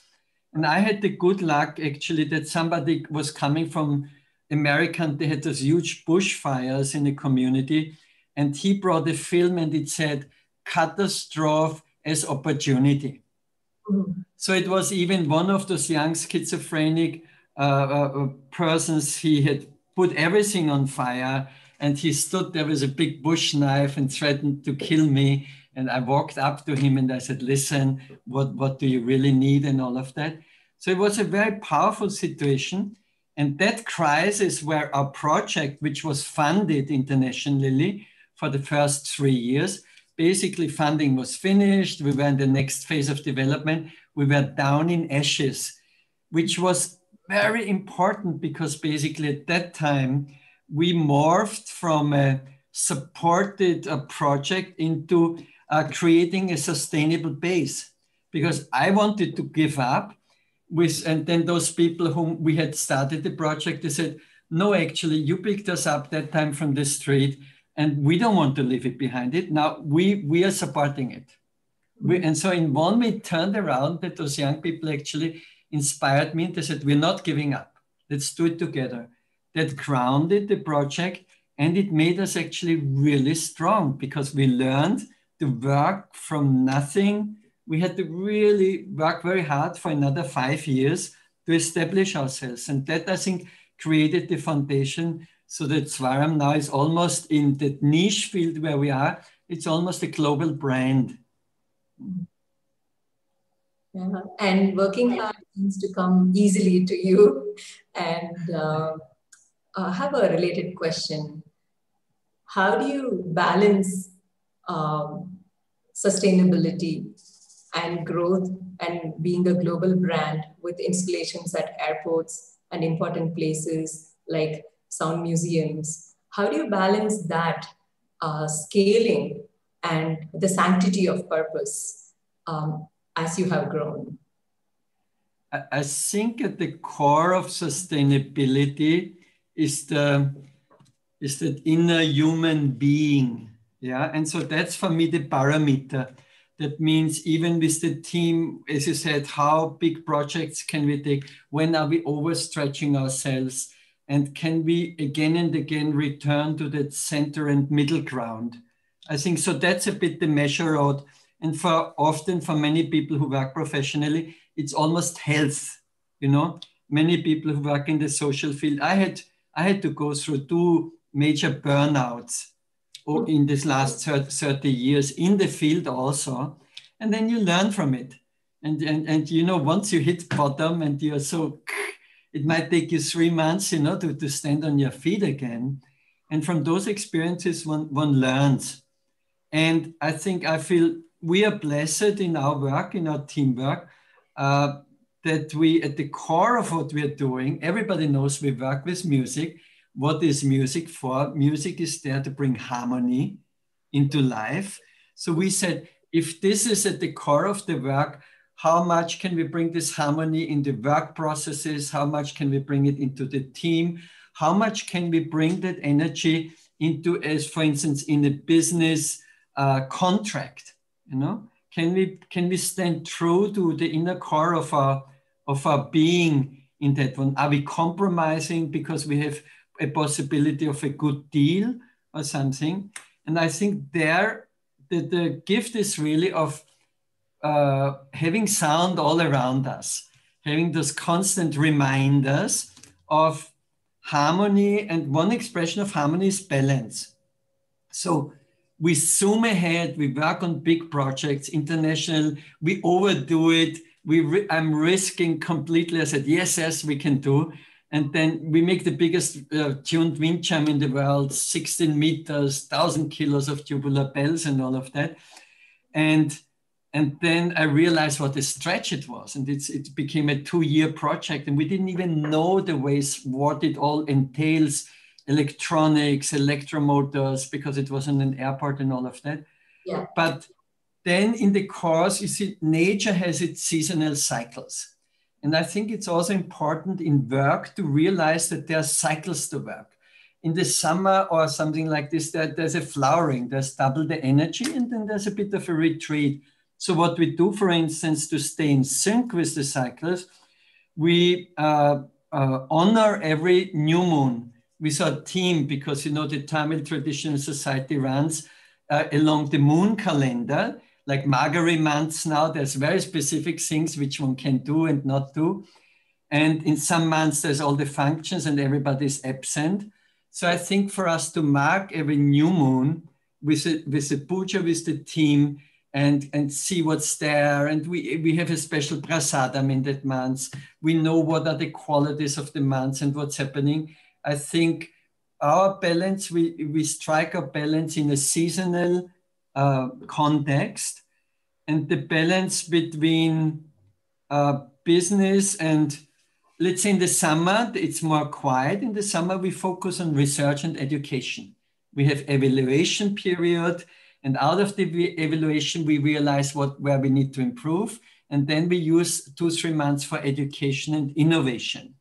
And I had the good luck, actually, that somebody was coming from America, and they had those huge bushfires in the community. And he brought a film and it said, catastrophe as opportunity. Mm-hmm. So it was even one of those young schizophrenic persons, he had put everything on fire. And he stood there with a big bush knife and threatened to kill me. And I walked up to him and I said, listen, what do you really need and all of that? So it was a very powerful situation. And that crisis where our project, which was funded internationally for the first 3 years, basically funding was finished. We were in the next phase of development. We were down in ashes, which was very important because basically at that time, we morphed from a supported project into creating a sustainable base, because I wanted to give up and then those people whom we had started the project, they said, no, actually you picked us up that time from the street and we don't want to leave it behind it. Now we are supporting it. And so in one, we turned around that those young people actually inspired me. They said, we're not giving up. Let's do it together. That grounded the project, and it made us actually really strong because we learned to work from nothing. We had to really work very hard for another 5 years to establish ourselves. And that, I think, created the foundation so that Svaram now is almost in that niche field where we are. It's almost a global brand. Yeah. And working hard seems to come easily to you. And I have a related question. How do you balance sustainability and growth and being a global brand with installations at airports and important places like sound museums? How do you balance that scaling and the sanctity of purpose as you have grown? I think at the core of sustainability is that inner human being. Yeah. And so that's for me the parameter. That means even with the team, as you said, how big projects can we take? When are we overstretching ourselves? And can we again and again return to that center and middle ground? I think so that's a bit the measure out. And often for many people who work professionally, it's almost health, you know. Many people who work in the social field, I had to go through 2 major burnouts in this last 30 years in the field also. And then you learn from it. And you know, once you hit bottom and you're so, it might take you 3 months, you know, to stand on your feet again. And from those experiences, one learns. And I feel we are blessed in our work, in our teamwork, that we, at the core of what we are doing, everybody knows we work with music. What is music for? Music is there to bring harmony into life. So we said, if this is at the core of the work, how much can we bring this harmony in the work processes? How much can we bring it into the team? How much can we bring that energy into, as for instance, in a business contract? You know, can we stand true to the inner core of our being in that one? Are we compromising because we have a possibility of a good deal or something? And I think there the gift is really of having sound all around us, having those constant reminders of harmony. And one expression of harmony is balance. So we zoom ahead, we work on big projects, international, we overdo it. I'm risking completely. I said, yes, we can do. And then we make the biggest tuned wind chime in the world, 16 meters, 1,000 kilos of tubular bells and all of that. And then I realized what a stretch it was. And it became a 2-year project. And we didn't even know the ways, what it all entails, electronics, electromotors, because it was in an airport and all of that. Yeah. But then in the course, you see, nature has its seasonal cycles. And I think it's also important in work to realize that there are cycles to work. In the summer or something like this, there's a flowering, there's double the energy, and then there's a bit of a retreat. So what we do, for instance, to stay in sync with the cycles, we honor every new moon with our team, because, you know, the Tamil Traditional Society runs along the moon calendar, like Margary months now. There's very specific things which one can do and not do. And in some months, there's all the functions and everybody's absent. So I think for us to mark every new moon with a puja with the team and see what's there. And we have a special prasadam in that month. We know what are the qualities of the months and what's happening. I think our balance, we strike a balance in a seasonal context, and the balance between business and, let's say in the summer, it's more quiet. In the summer, we focus on research and education. We have evaluation period, and out of the evaluation, we realize where we need to improve. And then we use 2-3 months for education and innovation.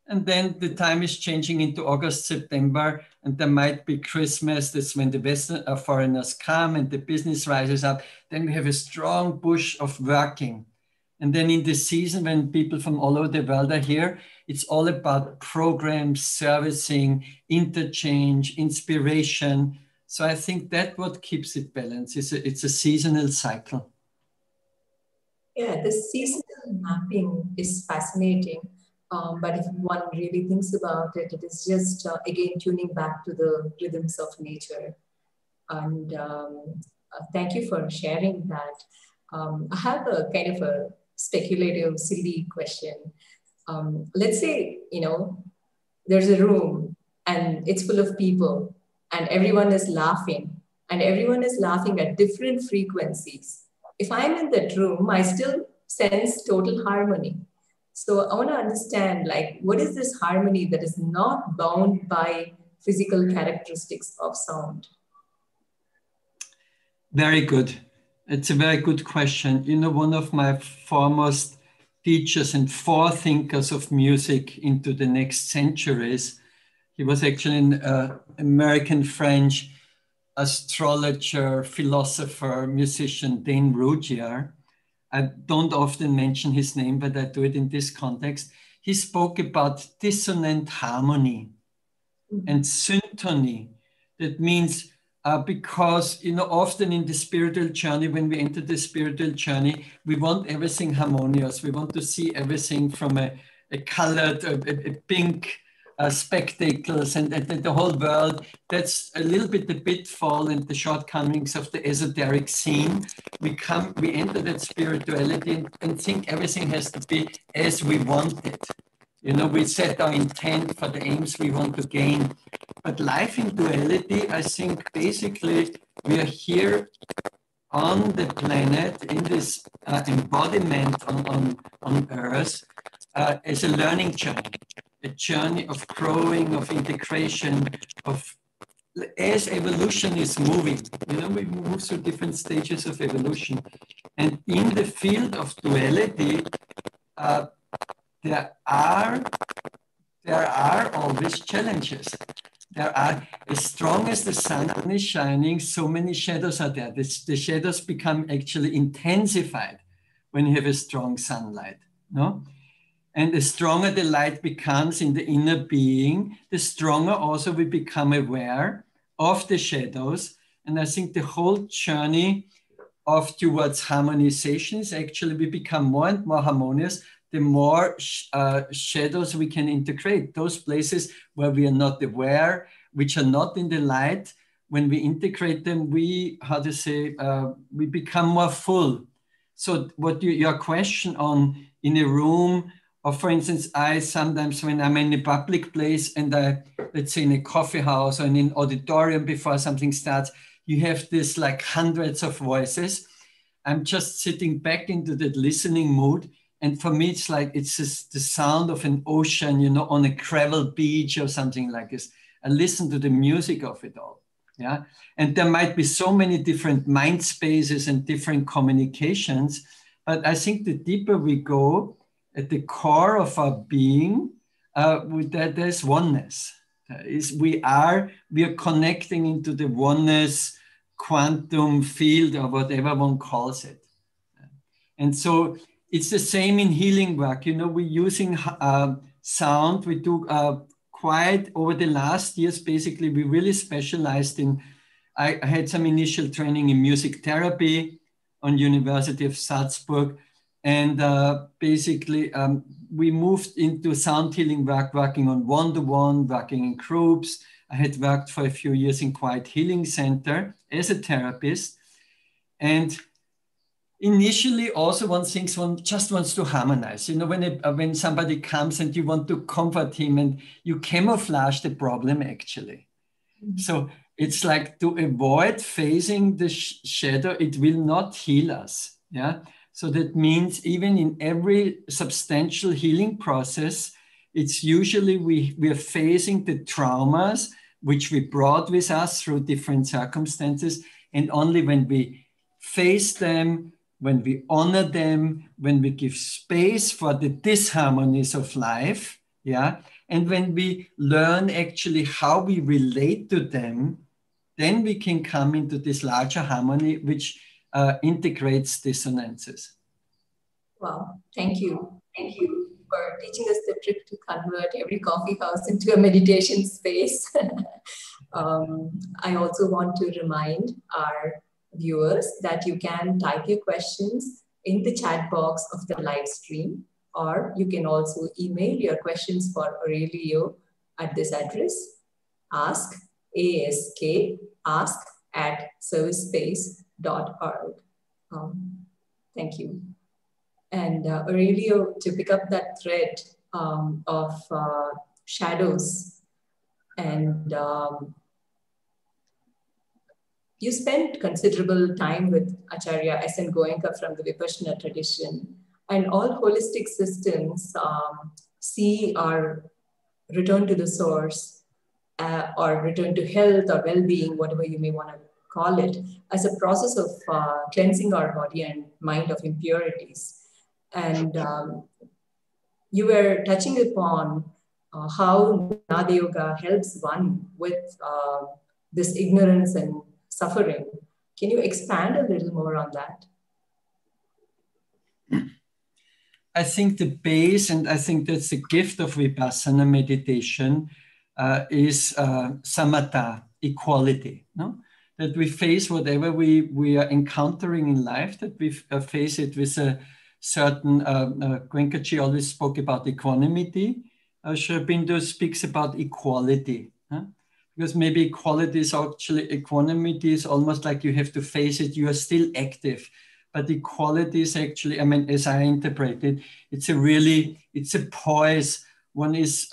And then the time is changing into August, September, and there might be Christmas. That's when the Western foreigners come and the business rises up. Then we have a strong push of working. And then in the season, when people from all over the world are here, it's all about programs, servicing, interchange, inspiration. So I think that's what keeps it balanced. It's a seasonal cycle. Yeah, the seasonal mapping is fascinating. But if one really thinks about it, it is just, again, tuning back to the rhythms of nature. And thank you for sharing that. I have a kind of a speculative, silly question. Let's say, you know, there's a room and it's full of people and everyone is laughing at different frequencies. If I'm in that room, I still sense total harmony. So I want to understand, like, what is this harmony that is not bound by physical characteristics of sound? Very good. It's a very good question. You know, one of my foremost teachers and forethinkers of music into the next centuries, he was actually an American-French astrologer, philosopher, musician, Dane Rudhyar. I don't often mention his name, but I do it in this context. He spoke about dissonant harmony and syntony. That means because, you know, often in the spiritual journey, when we enter the spiritual journey, we want everything harmonious. We want to see everything from a colored, a pink spectacles and the whole world. That's a little bit the pitfall and the shortcomings of the esoteric scene. We enter that spirituality and think everything has to be as we want it. You know, we set our intent for the aims we want to gain. But life in duality, I think basically we are here on the planet in this embodiment on Earth as a learning journey, a journey of growing, of integration, as evolution is moving. You know, we move through different stages of evolution. And in the field of duality, there are always challenges. There are, as strong as the sun is shining, so many shadows are there. The shadows become actually intensified when you have a strong sunlight, no? And the stronger the light becomes in the inner being, the stronger also we become aware of the shadows. And I think the whole journey towards harmonization is actually we become more and more harmonious, the more shadows we can integrate. Those places where we are not aware, which are not in the light, when we integrate them, we become more full. So what your question on in a room, or for instance, I sometimes when I'm in a public place and let's say in a coffee house or in an auditorium before something starts, you have this like hundreds of voices. I'm just sitting back into that listening mood. And for me, it's like, it's just the sound of an ocean, you know, on a gravel beach or something like this. I listen to the music of it all, yeah? And there might be so many different mind spaces and different communications, but I think the deeper we go, at the core of our being, there's oneness. We are connecting into the oneness quantum field or whatever one calls it. And so it's the same in healing work. You know, we're using sound. We do quite over the last years, basically, we really specialized in, I had some initial training in music therapy on University of Salzburg. And basically, we moved into sound healing work, working on one-to-one, working in groups. I had worked for a few years in Quiet Healing Center as a therapist. And initially, also one thinks one just wants to harmonize. You know, when somebody comes and you want to comfort him and you camouflage the problem, actually. Mm-hmm. So it's like to avoid facing the shadow, it will not heal us, yeah? So that means even in every substantial healing process, it's usually we are facing the traumas which we brought with us through different circumstances. And only when we face them, when we honor them, when we give space for the disharmonies of life, yeah, and when we learn actually how we relate to them, then we can come into this larger harmony, which integrates dissonances. Wow, thank you. Thank you for teaching us the trick to convert every coffee house into a meditation space. I also want to remind our viewers that you can type your questions in the chat box of the live stream, or you can also email your questions for Aurelio at this address, ask@servicespace.org. Thank you. And Aurelio, to pick up that thread of shadows, and you spent considerable time with Acharya S.N. Goenka from the Vipassana tradition, and all holistic systems see our return to the source or return to health or well-being, whatever you may want to call it, as a process of cleansing our body and mind of impurities. And you were touching upon how Nada Yoga helps one with this ignorance and suffering. Can you expand a little more on that? I think the base, and I think that's the gift of Vipassana meditation, is samatha, equality. No? That we face whatever we are encountering in life, that we face it with a certain, Goenkaji always spoke about equanimity, Sri Aurobindo speaks about equality. Huh? Because maybe equality is actually, equanimity is almost like you have to face it, you are still active. But equality is actually, I mean, as I interpret it, it's a poise. One is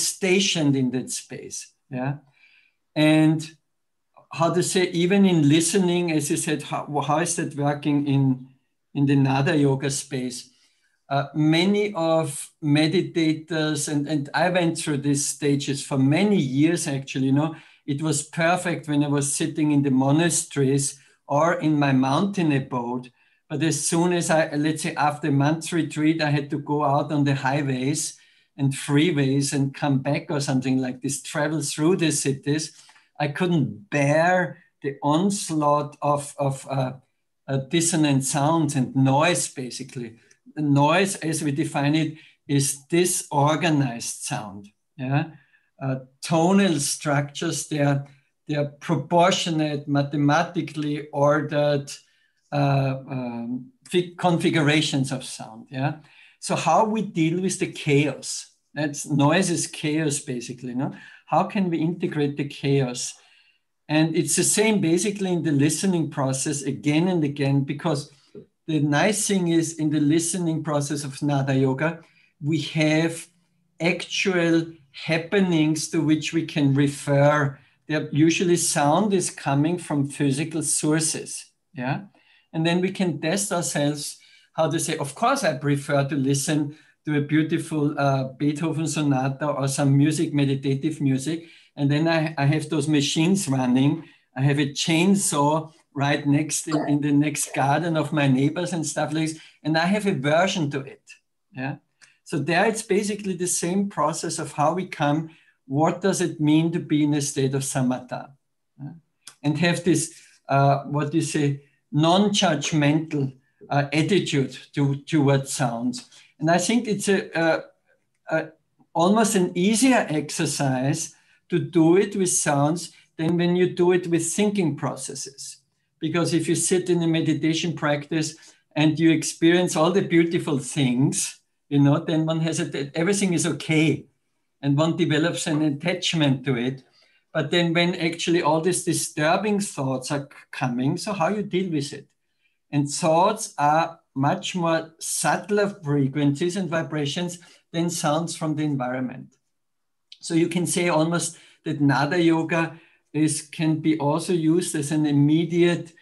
stationed in that space. Yeah. And how to say, even in listening, as you said, how is that working in the Nada yoga space? Many of meditators, and I went through these stages for many years, actually, it was perfect when I was sitting in the monasteries or in my mountain abode. But as soon as let's say after a month's retreat, I had to go out on the highways and freeways and come back or something like this, travel through the cities, I couldn't bear the onslaught of dissonant sounds and noise, basically. The noise, as we define it, is disorganized sound. Yeah, tonal structures, they're proportionate, mathematically ordered configurations of sound. Yeah, so how we deal with the chaos? That's noise is chaos, basically. No, how can we integrate the chaos? And it's the same basically in the listening process again and again, because the nice thing is in the listening process of Nada Yoga, we have actual happenings to which we can refer. Usually sound is coming from physical sources. Yeah. And then we can test ourselves how to say, of course, I prefer to listen to a beautiful Beethoven sonata or some music, meditative music. And then I have those machines running. I have a chainsaw right next in the next garden of my neighbors and stuff like this. And I have a version to it. Yeah. So there it's basically the same process of how we come. What does it mean to be in a state of samatha? Yeah? And have this, what do you say, non-judgmental attitude towards sounds. And I think it's almost an easier exercise to do it with sounds than when you do it with thinking processes. Because if you sit in a meditation practice and you experience all the beautiful things, then one has everything is okay. And one develops an attachment to it. But then when actually all these disturbing thoughts are coming, so how you deal with it? And thoughts are much more subtler frequencies and vibrations than sounds from the environment. So you can say almost that Nada Yoga can be also used as an immediate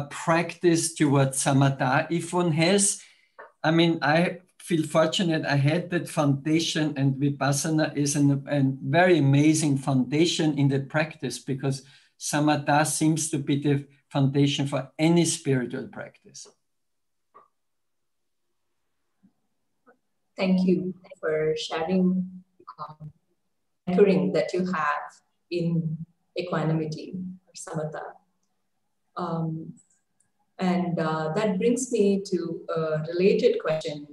practice towards samatha. If one has, I feel fortunate I had that foundation, and Vipassana is a very amazing foundation in the practice, because samatha seems to be the foundation for any spiritual practice. Thank you for sharing anchoring that you have in equanimity or samatha. And that brings me to a related question,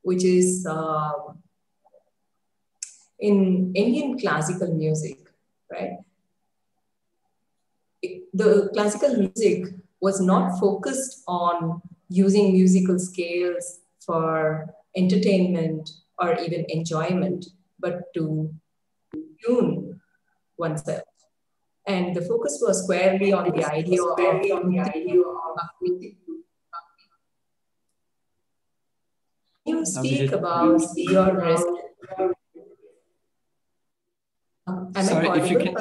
which is in Indian classical music, right? The classical music was not focused on using musical scales for entertainment or even enjoyment, but to tune oneself. And the focus was squarely on the idea of bhakti. Can you speak about your rest? Sorry, if you can.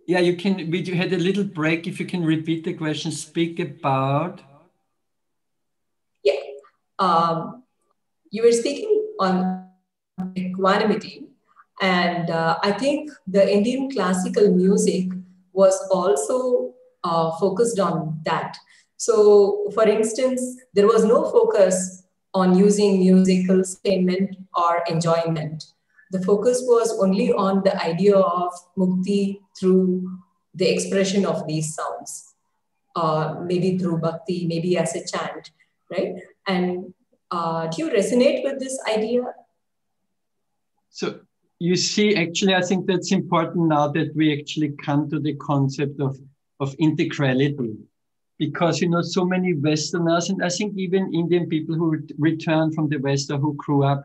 Yeah, you can. You had a little break. If you can repeat the question, speak about. Yeah. You were speaking on equanimity, and I think the Indian classical music was also focused on that. So, for instance, there was no focus on using musical statement or enjoyment. The focus was only on the idea of mukti through the expression of these sounds, maybe through bhakti, maybe as a chant, right? And do you resonate with this idea? So you see, actually, I think that's important now that we actually come to the concept of integrality. Because, so many Westerners, and I think even Indian people who return from the West or who grew up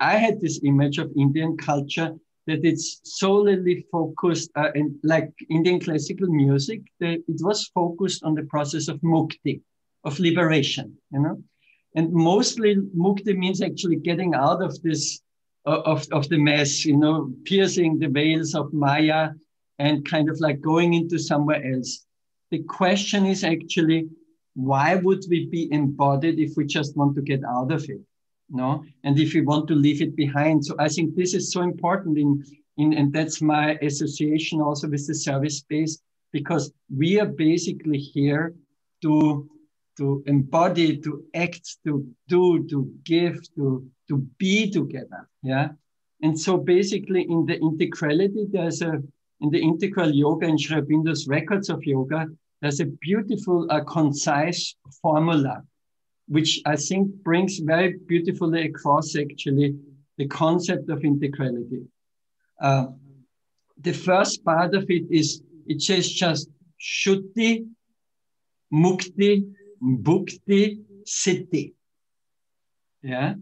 I had this image of Indian culture that it's solely focused, and like Indian classical music, that it was focused on the process of mukti, of liberation, you know. And mostly mukti means actually getting out of this, of the mess, you know, piercing the veils of Maya and kind of like going into somewhere else. The question is actually, why would we be embodied if we just want to get out of it? No, and if we want to leave it behind. So I think this is so important and that's my association also with the service space, because we are basically here to embody, to act, to do, to give, to be together. Yeah. And so basically in the integrality, in the integral yoga and Sri Aurobindo's records of yoga, there's a beautiful, concise formula, which I think brings very beautifully across actually the concept of integrality. The first part of it is, it says just Shuddhi, Mukti, Bhukti, Siddhi. Yeah.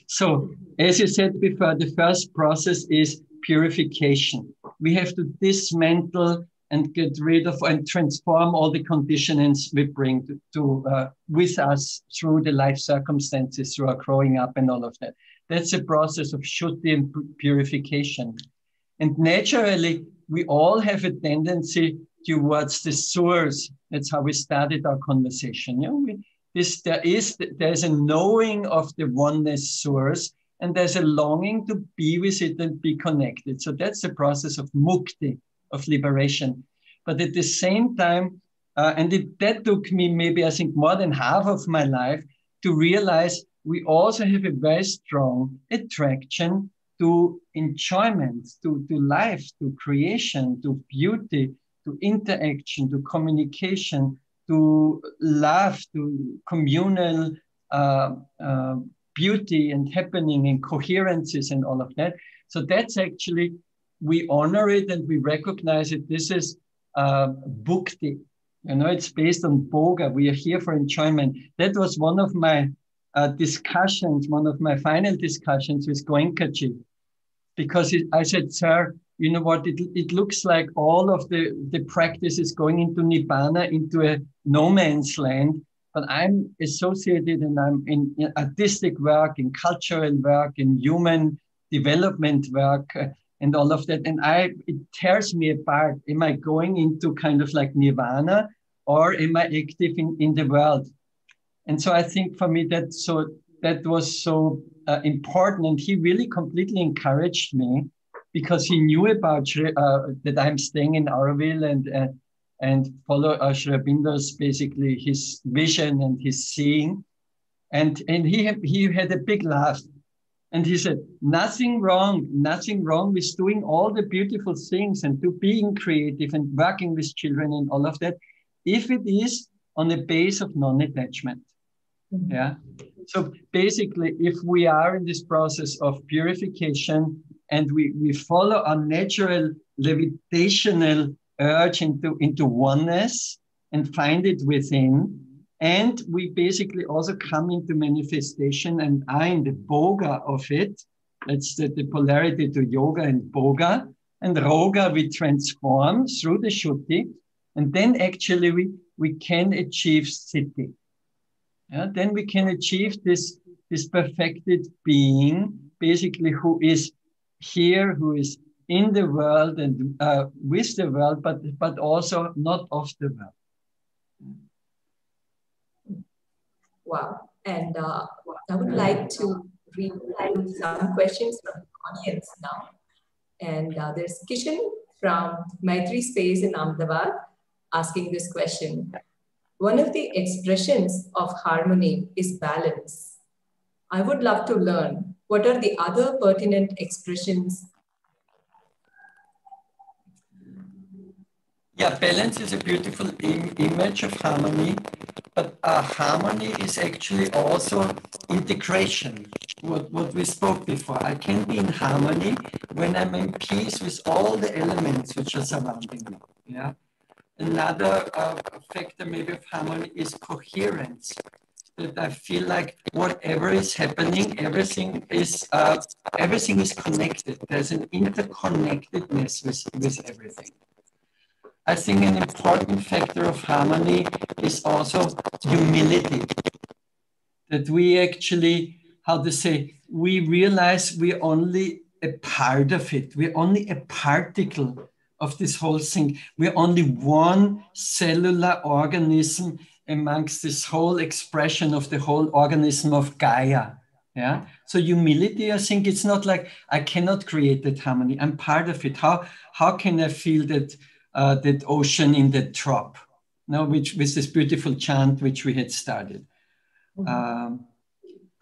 So as you said before, the first process is purification. We have to dismantle and get rid of and transform all the conditionings we bring with us through the life circumstances, through our growing up and all of that. That's a process of Shuddhi and purification. And naturally, we all have a tendency towards the source. That's how we started our conversation. You know, there's a knowing of the oneness source, and there's a longing to be with it and be connected. So that's the process of mukti, of liberation. But at the same time, that took me maybe, I think, more than half of my life to realize we also have a very strong attraction to enjoyment, to life, to creation, to beauty, to interaction, to communication, to love, to communal beauty and happening and coherences and all of that. So that's actually, we honor it and we recognize it. This is bhukti. You know, it's based on bhoga. We are here for enjoyment. That was one of my discussions, one of my final discussions with Goenkaji, because I said, sir, you know what, it looks like all of the practice is going into Nibbana, into a no man's land, but I'm associated and I'm in artistic work, in cultural work, in human development work, and all of that. And it tears me apart. Am I going into kind of like nirvana, or am I active in the world? And so I think for me, that was so important. And he really completely encouraged me, because he knew about that I'm staying in Auroville and follow Sri Aurobindo's, basically his vision and his seeing. And he had a big laugh. And he said, nothing wrong with doing all the beautiful things and to being creative and working with children and all of that, if it is on a base of non-attachment. Mm-hmm. Yeah. So basically, if we are in this process of purification and we follow our natural levitational urge into oneness and find it within, and we basically also come into manifestation and are in the bhoga of it. That's the polarity to yoga and bhoga. And roga we transform through the shuddhi. And then actually we can achieve siddhi. Yeah? Then we can achieve this perfected being, basically, who is here, who is in the world and with the world, but also not of the world. Wow. And I would like to read some questions from the audience now. And there's Kishan from Maitri Space in Ahmedabad asking this question. One of the expressions of harmony is balance. I would love to learn what are the other pertinent expressions. Yeah, balance is a beautiful image of harmony, but harmony is actually also integration, what we spoke before. I can be in harmony when I'm in peace with all the elements which are surrounding me. Yeah. Another factor maybe of harmony is coherence. that I feel like whatever is happening, everything is connected. There's an interconnectedness with everything. I think an important factor of harmony is also humility. That we actually, how to say, we realize we're only a part of it. We're only a particle of this whole thing. We're only one cellular organism amongst this whole expression of the whole organism of Gaia. Yeah. So humility, I think it's not like I cannot create that harmony. I'm part of it. How can I feel that that ocean in that drop? No, which with this beautiful chant which we had started.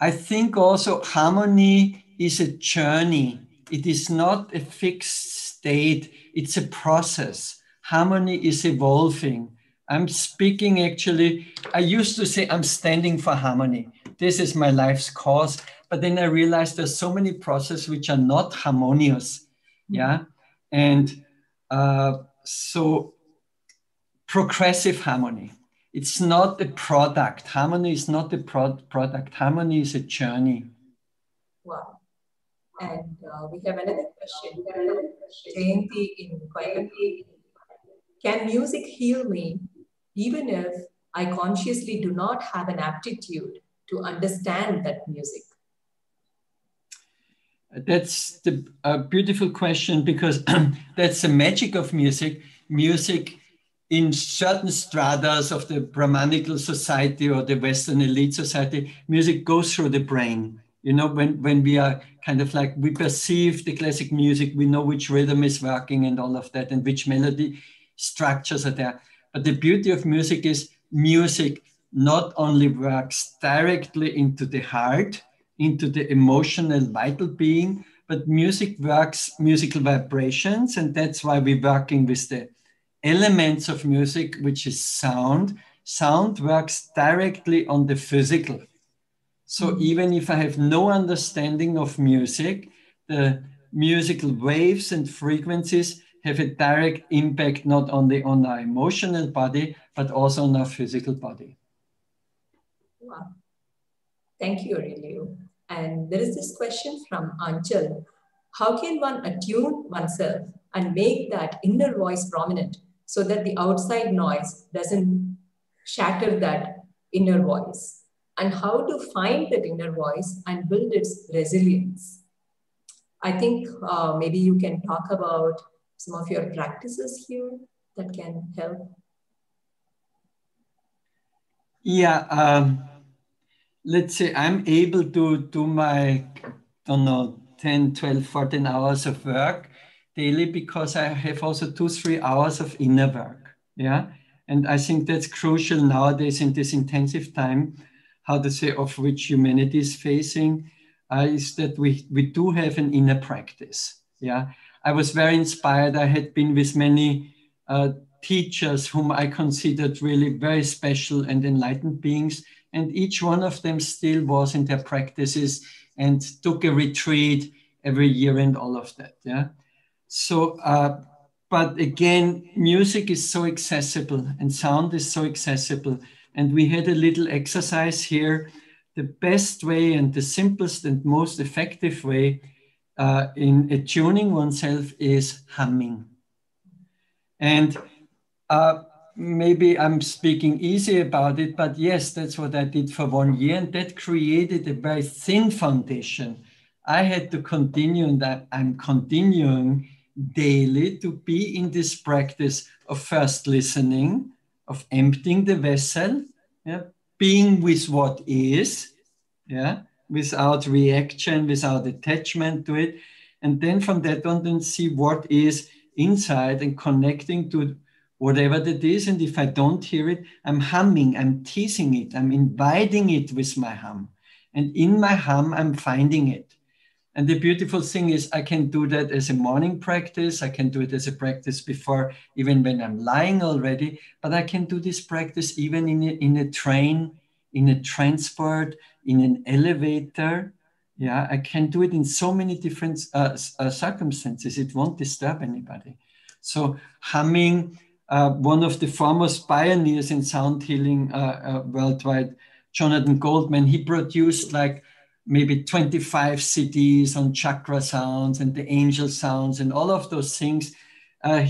I think also harmony is a journey. It is not a fixed state. It's a process. Harmony is evolving. I'm speaking actually, I used to say I'm standing for harmony. This is my life's cause. But then I realized there's so many processes which are not harmonious. Yeah. And so progressive harmony. It's not a product. Harmony is not a product. Harmony is a journey. Wow. And we have another question. Jayanti in Coimbatore. Can music heal me even if I consciously do not have an aptitude to understand that music? That's a beautiful question, because that's the magic of music. Music in certain stratas of the Brahmanical society or the Western elite society, music goes through the brain. You know, when we are kind of like, we perceive the classic music, we know which rhythm is working and all of that, and which melody structures are there. But the beauty of music is music not only works directly into the heart, into the emotional vital being, but music works musical vibrations. And that's why we're working with the elements of music, which is sound. Sound works directly on the physical. So even if I have no understanding of music, the musical waves and frequencies have a direct impact not only on our emotional body, but also on our physical body. Wow. Thank you, Aurelio. And there is this question from Anchal. How can one attune oneself and make that inner voice prominent so that the outside noise doesn't shatter that inner voice? And how to find that inner voice and build its resilience? I think maybe you can talk about some of your practices here that can help. Yeah, let's say I'm able to do my, 10, 12, 14 hours of work daily, because I have also 2-3 hours of inner work. Yeah. And I think that's crucial nowadays in this intensive time, how to say, of which humanity is facing, is that we do have an inner practice. Yeah. I was very inspired. I had been with many teachers whom I considered really very special and enlightened beings. And each one of them still was in their practices and took a retreat every year and all of that. Yeah. So, but again, music is so accessible and sound is so accessible. And we had a little exercise here. The best way and the simplest and most effective way in attuning oneself is humming. And maybe I'm speaking easy about it, but yes, that's what I did for 1 year. And that created a very thin foundation. I had to continue, and I'm continuing daily to be in this practice of first listening, of emptying the vessel, yeah, being with what is, yeah, without reaction, without attachment to it. And then from that on, then see what is inside and connecting to whatever that is. And if I don't hear it, I'm humming, I'm teasing it, I'm inviting it with my hum. And in my hum, I'm finding it. And the beautiful thing is I can do that as a morning practice. I can do it as a practice before, even when I'm lying already. But I can do this practice even in a train, in a transport, in an elevator. Yeah, I can do it in so many different circumstances. It won't disturb anybody. So humming, one of the foremost pioneers in sound healing worldwide, Jonathan Goldman, he produced like maybe 25 CDs on chakra sounds and the angel sounds and all of those things.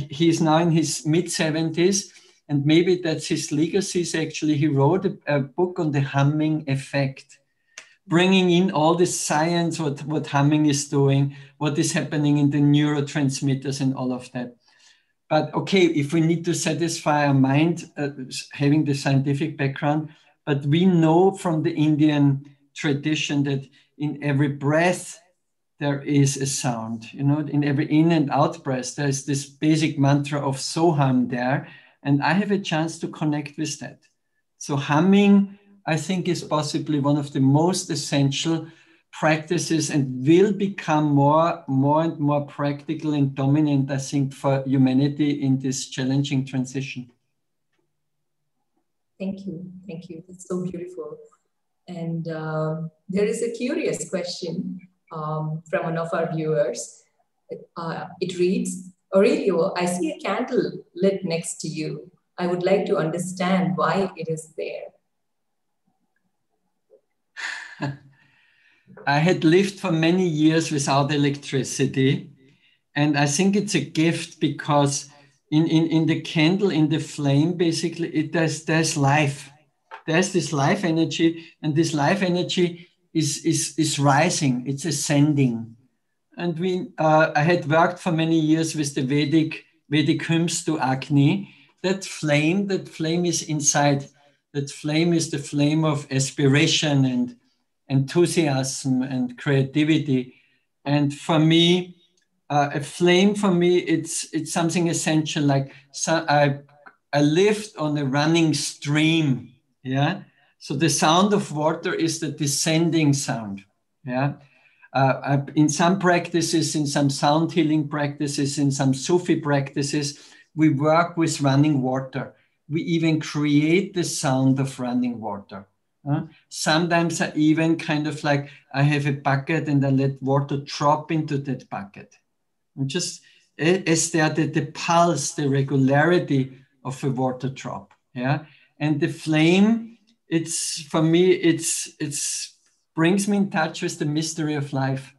He's now in his mid-70s, and maybe that's his legacies. Actually, he wrote a book on the humming effect, bringing in all the science, what humming is doing, what is happening in the neurotransmitters and all of that. But okay, if we need to satisfy our mind, having the scientific background, but we know from the Indian tradition that in every breath, there is a sound, you know, in every in and out breath, there's this basic mantra of Soham there. And I have a chance to connect with that. So humming, I think, is possibly one of the most essential practices and will become more and more practical and dominant, I think, for humanity in this challenging transition. Thank you. Thank you. That's so beautiful. And there is a curious question from one of our viewers. It reads, Aurelio, I see a candle lit next to you. I would like to understand why it is there. I had lived for many years without electricity, and I think it's a gift because in the candle, in the flame, basically, there's life. There's this life energy, and this life energy is rising, it's ascending. And I had worked for many years with the Vedic hymns to Agni. That flame is inside. That flame is the flame of aspiration and enthusiasm and creativity. And for me, a flame for me, it's something essential. Like I lived on a running stream. Yeah. So the sound of water is the descending sound. Yeah. In some practices, in some sound healing practices, in some Sufi practices, we work with running water. We even create the sound of running water. Sometimes I even kind of like, I have a bucket and I let water drop into that bucket. And just as there the pulse, the regularity of a water drop. Yeah. And the flame, it's for me, it's brings me in touch with the mystery of life.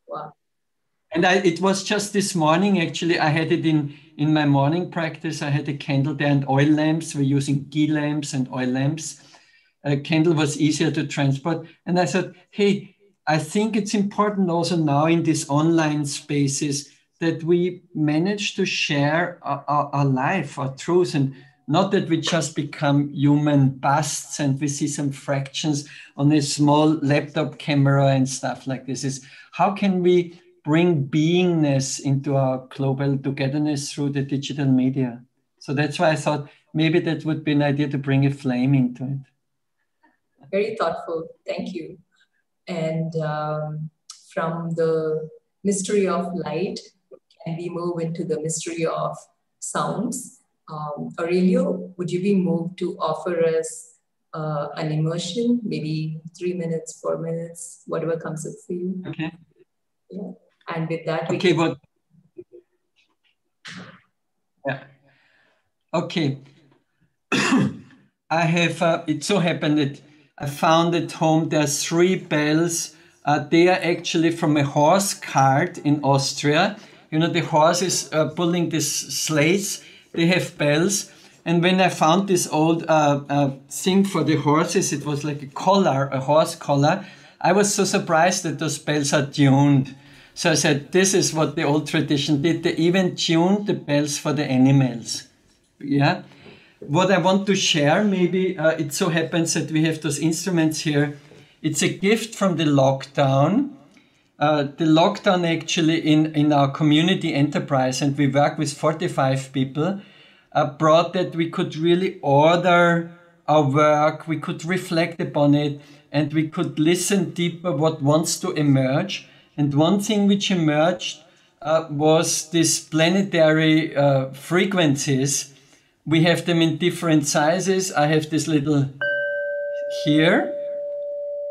Wow. And it was just this morning, actually, I had it in my morning practice. I had a candle there and oil lamps. We're using ghee lamps and oil lamps. A candle was easier to transport. And I thought, hey, I think it's important also now in these online spaces that we manage to share our life, our truth, and not that we just become human busts and we see some fractions on a small laptop camera and stuff like this. Is how can we bring beingness into our global togetherness through the digital media? So that's why I thought maybe that would be an idea to bring a flame into it. Very thoughtful. Thank you. And from the mystery of light, can we move into the mystery of sounds? Aurelio, would you be moved to offer us an immersion, maybe 3 minutes, 4 minutes, whatever comes up for you? Okay. Yeah. And with that, we okay, but yeah. Okay. I have, it so happened that I found at home there are 3 bells. They are actually from a horse cart in Austria. You know, the horse is pulling these sleighs. They have bells. And when I found this old thing for the horses, it was like a collar, a horse collar. I was so surprised that those bells are tuned. So I said, this is what the old tradition did. They even tuned the bells for the animals. Yeah. What I want to share, maybe it so happens that we have those instruments here. It's a gift from the lockdown. The lockdown actually in our community enterprise, and we work with 45 people, brought that we could really order our work, we could reflect upon it, and we could listen deeper what wants to emerge. And one thing which emerged was these planetary frequencies. We have them in different sizes. I have this little here.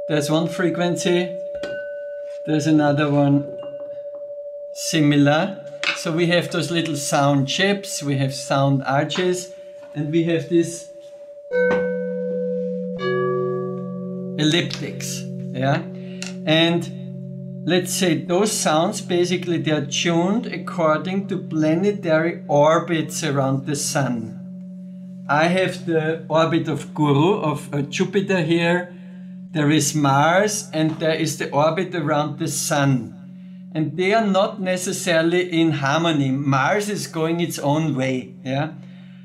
There's one frequency. There's another one similar. So we have those little sound chips, we have sound arches, and we have this elliptics. Yeah, and let's say those sounds basically they are tuned according to planetary orbits around the sun. I have the orbit of Guru, of Jupiter here. There is Mars, and there is the orbit around the sun. And they are not necessarily in harmony. Mars is going its own way. Yeah.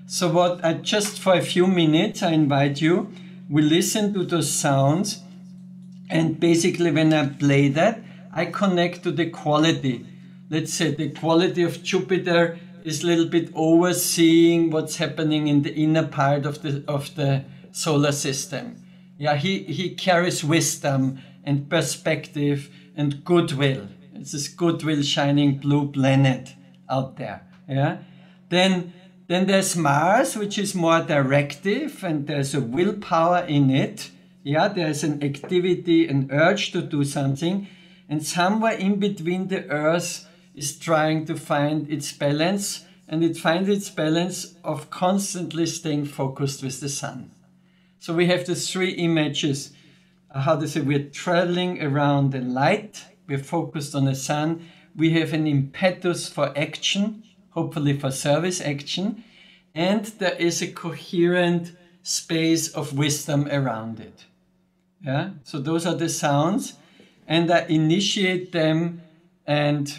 So what I just for a few minutes I invite you, we listen to those sounds, and basically when I play that, I connect to the quality. Let's say the quality of Jupiter is a little bit overseeing what's happening in the inner part of the solar system. Yeah, he carries wisdom and perspective and goodwill. It's this goodwill shining blue planet out there. Yeah. Then there's Mars, which is more directive, and there's a willpower in it. Yeah, there's an activity, an urge to do something, and somewhere in between the Earth is trying to find its balance, and it finds its balance of constantly staying focused with the sun. So we have the three images. How to say, we're traveling around the light, we're focused on the sun, we have an impetus for action, hopefully for service action, and there is a coherent space of wisdom around it. Yeah, so those are the sounds, and I initiate them and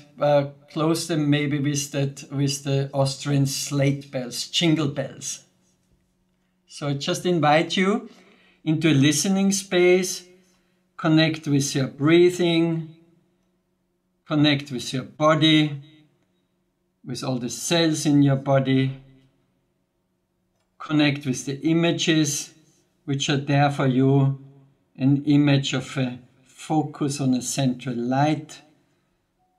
close them maybe with the Austrian slate bells, jingle bells. So I just invite you into a listening space, connect with your breathing, connect with your body, with all the cells in your body, connect with the images which are there for you, an image of a focus on a central light,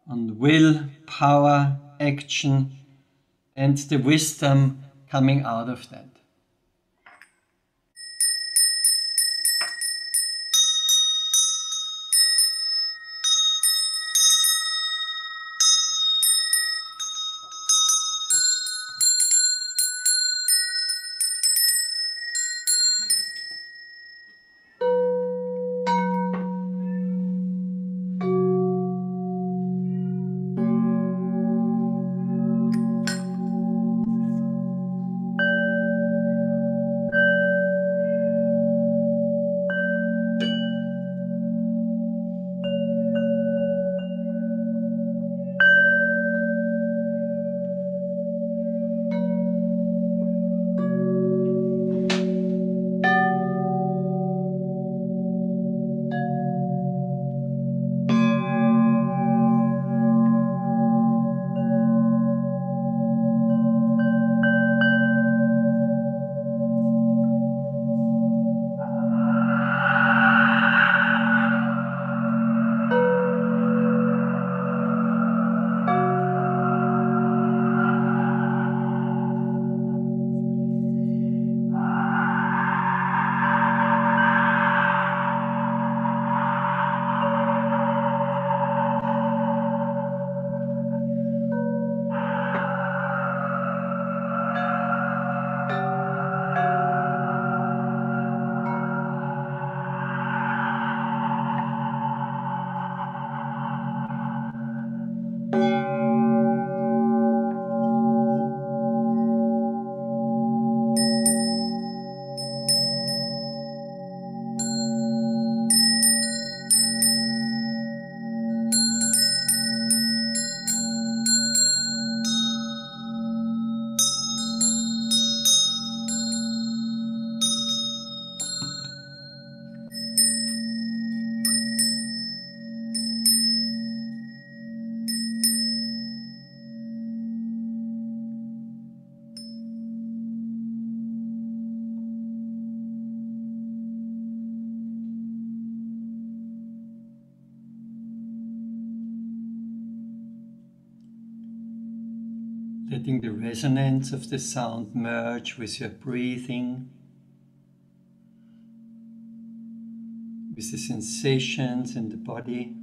on will, power, action, and the wisdom coming out of that. Letting the resonance of the sound merge with your breathing, with the sensations in the body,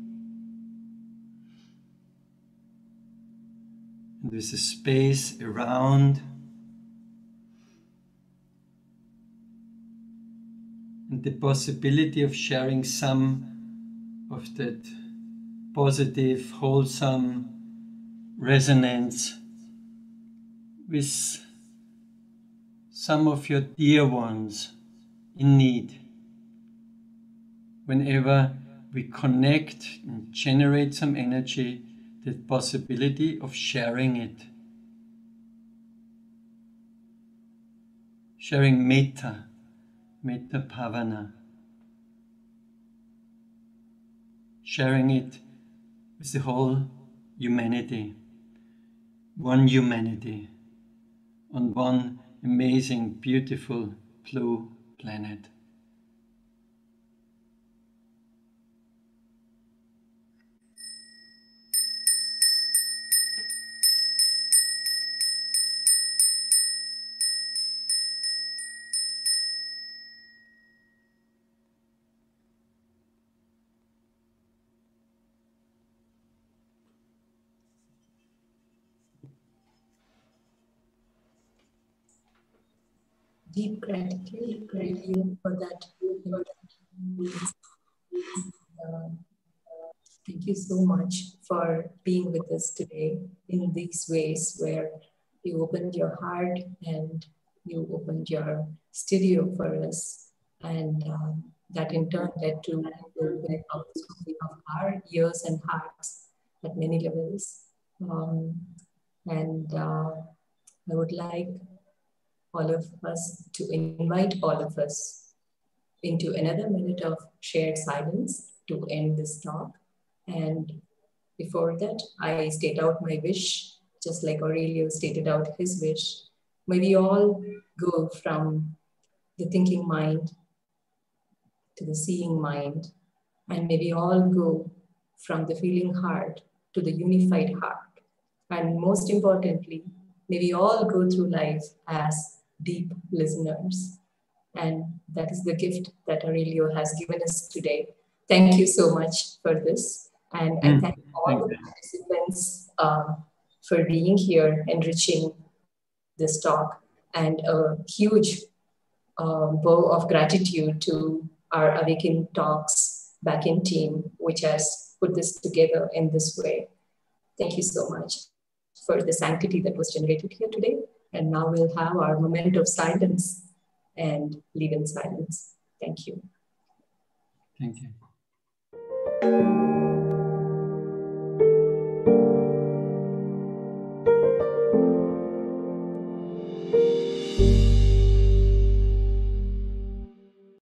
and with the space around. and the possibility of sharing some of that positive, wholesome resonance with some of your dear ones in need. Whenever we connect and generate some energy, the possibility of sharing it. Sharing metta, metta bhavana. Sharing it with the whole humanity. One humanity on one amazing, beautiful blue planet. Deep gratitude, Aurelio, for that. Thank you so much for being with us today in these ways where you opened your heart and you opened your studio for us. And that in turn led to the opening of our ears and hearts at many levels. I would like all of us to invite all of us into another minute of shared silence to end this talk. And before that, I state out my wish, just like Aurelio stated out his wish. May we all go from the thinking mind to the seeing mind, and may we all go from the feeling heart to the unified heart. And most importantly, may we all go through life as deep listeners. And that is the gift that Aurelio has given us today. Thank you so much for this. And I thank all the participants for being here, enriching this talk, and a huge bow of gratitude to our Awaken Talks back-end team, which has put this together in this way. Thank you so much for the sanctity that was generated here today. And now we'll have our moment of silence and live in silence. Thank you. Thank you.